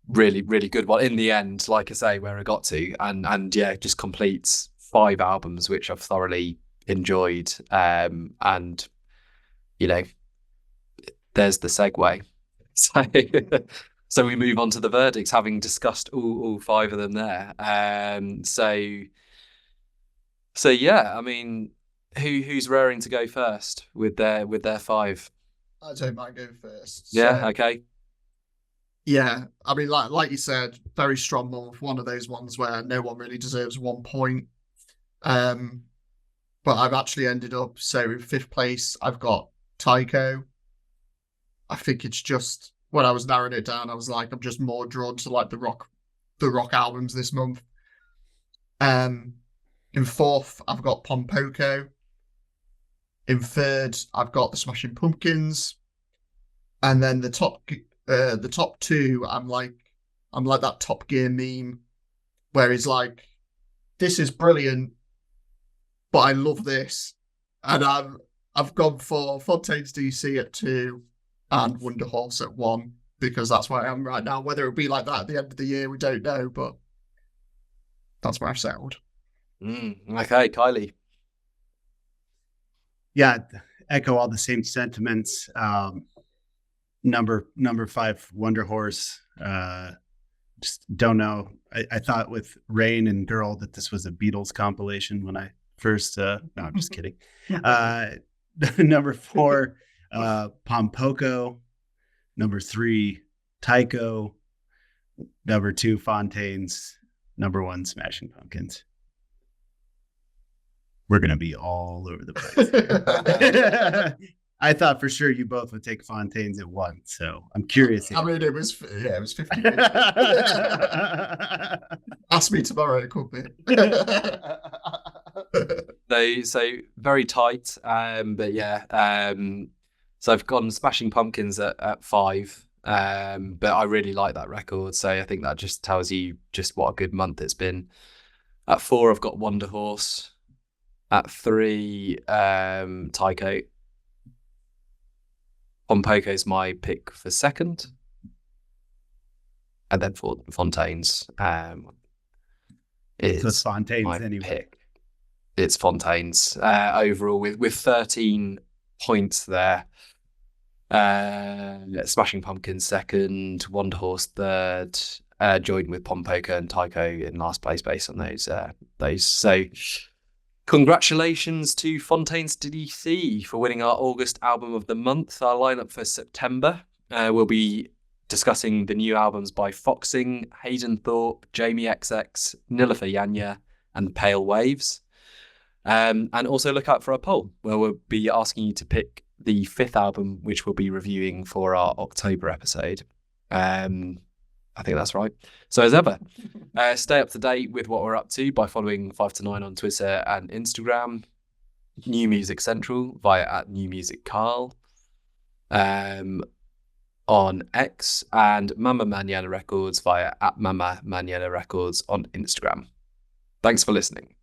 really, really good one in the end, like I say, where I got to, and just completes 5 albums which I've thoroughly enjoyed. And there's the segue. So we move on to the verdicts, having discussed all 5 of them there. So yeah, I mean, who's raring to go first with their 5? I don't mind going first. Yeah, so, okay. Yeah, I mean, like you said, very strong one of those ones where no one really deserves 1 point. But I've actually ended up, so in 5th place, I've got Tycho. I think it's just when I was narrowing it down, I was like, I'm just more drawn to like the rock albums this month. In fourth, I've got Pom Poko. In third, I've got the Smashing Pumpkins, and then the top two, I'm like that Top Gear meme, where he's like, "This is brilliant, but I love this," and I've gone for Fontaines D.C. at 2 and Wunderhorse at 1 because that's where I am right now. Whether it'll be like that at the end of the year, we don't know, but that's where I've settled. Okay, Kylie. Yeah, echo all the same sentiments. Number 5, Wunderhorse. Just don't know. I thought with Rain and Girl that this was a Beatles compilation when I first. No, I'm just kidding. Number 4, Pom Poko. Number 3, Tycho. Number 2, Fontaines. Number 1, Smashing Pumpkins. We're going to be all over the place. I thought for sure you both would take Fontaines at 1, so I'm curious. I mean, it was 50. Ask me tomorrow, it could be. So very tight, but yeah. So I've gone Smashing Pumpkins at 5, but I really like that record. So I think that just tells you just what a good month it's been. At 4, I've got Wunderhorse. At 3, Tycho. Pom Poko's my pick for second. And then for Fontaines. It's Fontaines my anyway. Pick. It's Fontaines. Overall, with 13 points there. Smashing Pumpkins second, Wunderhorse third, joined with Pom Poko and Tycho in last place based on those. So congratulations to Fontaines D.C. for winning our August album of the month. Our lineup for September, we'll be discussing the new albums by Foxing, Hayden Thorpe, Jamie XX, Nilofer Yanya, and Pale Waves. And also look out for our poll, where we'll be asking you to pick the 5th album, which we'll be reviewing for our October episode. I think that's right. So as ever, stay up to date with what we're up to by following 5 to 9 on Twitter and Instagram, New Music Central via @NewMusicKarl on X, and Mama Mañana Records via @Mama Mañana Records on Instagram. Thanks for listening.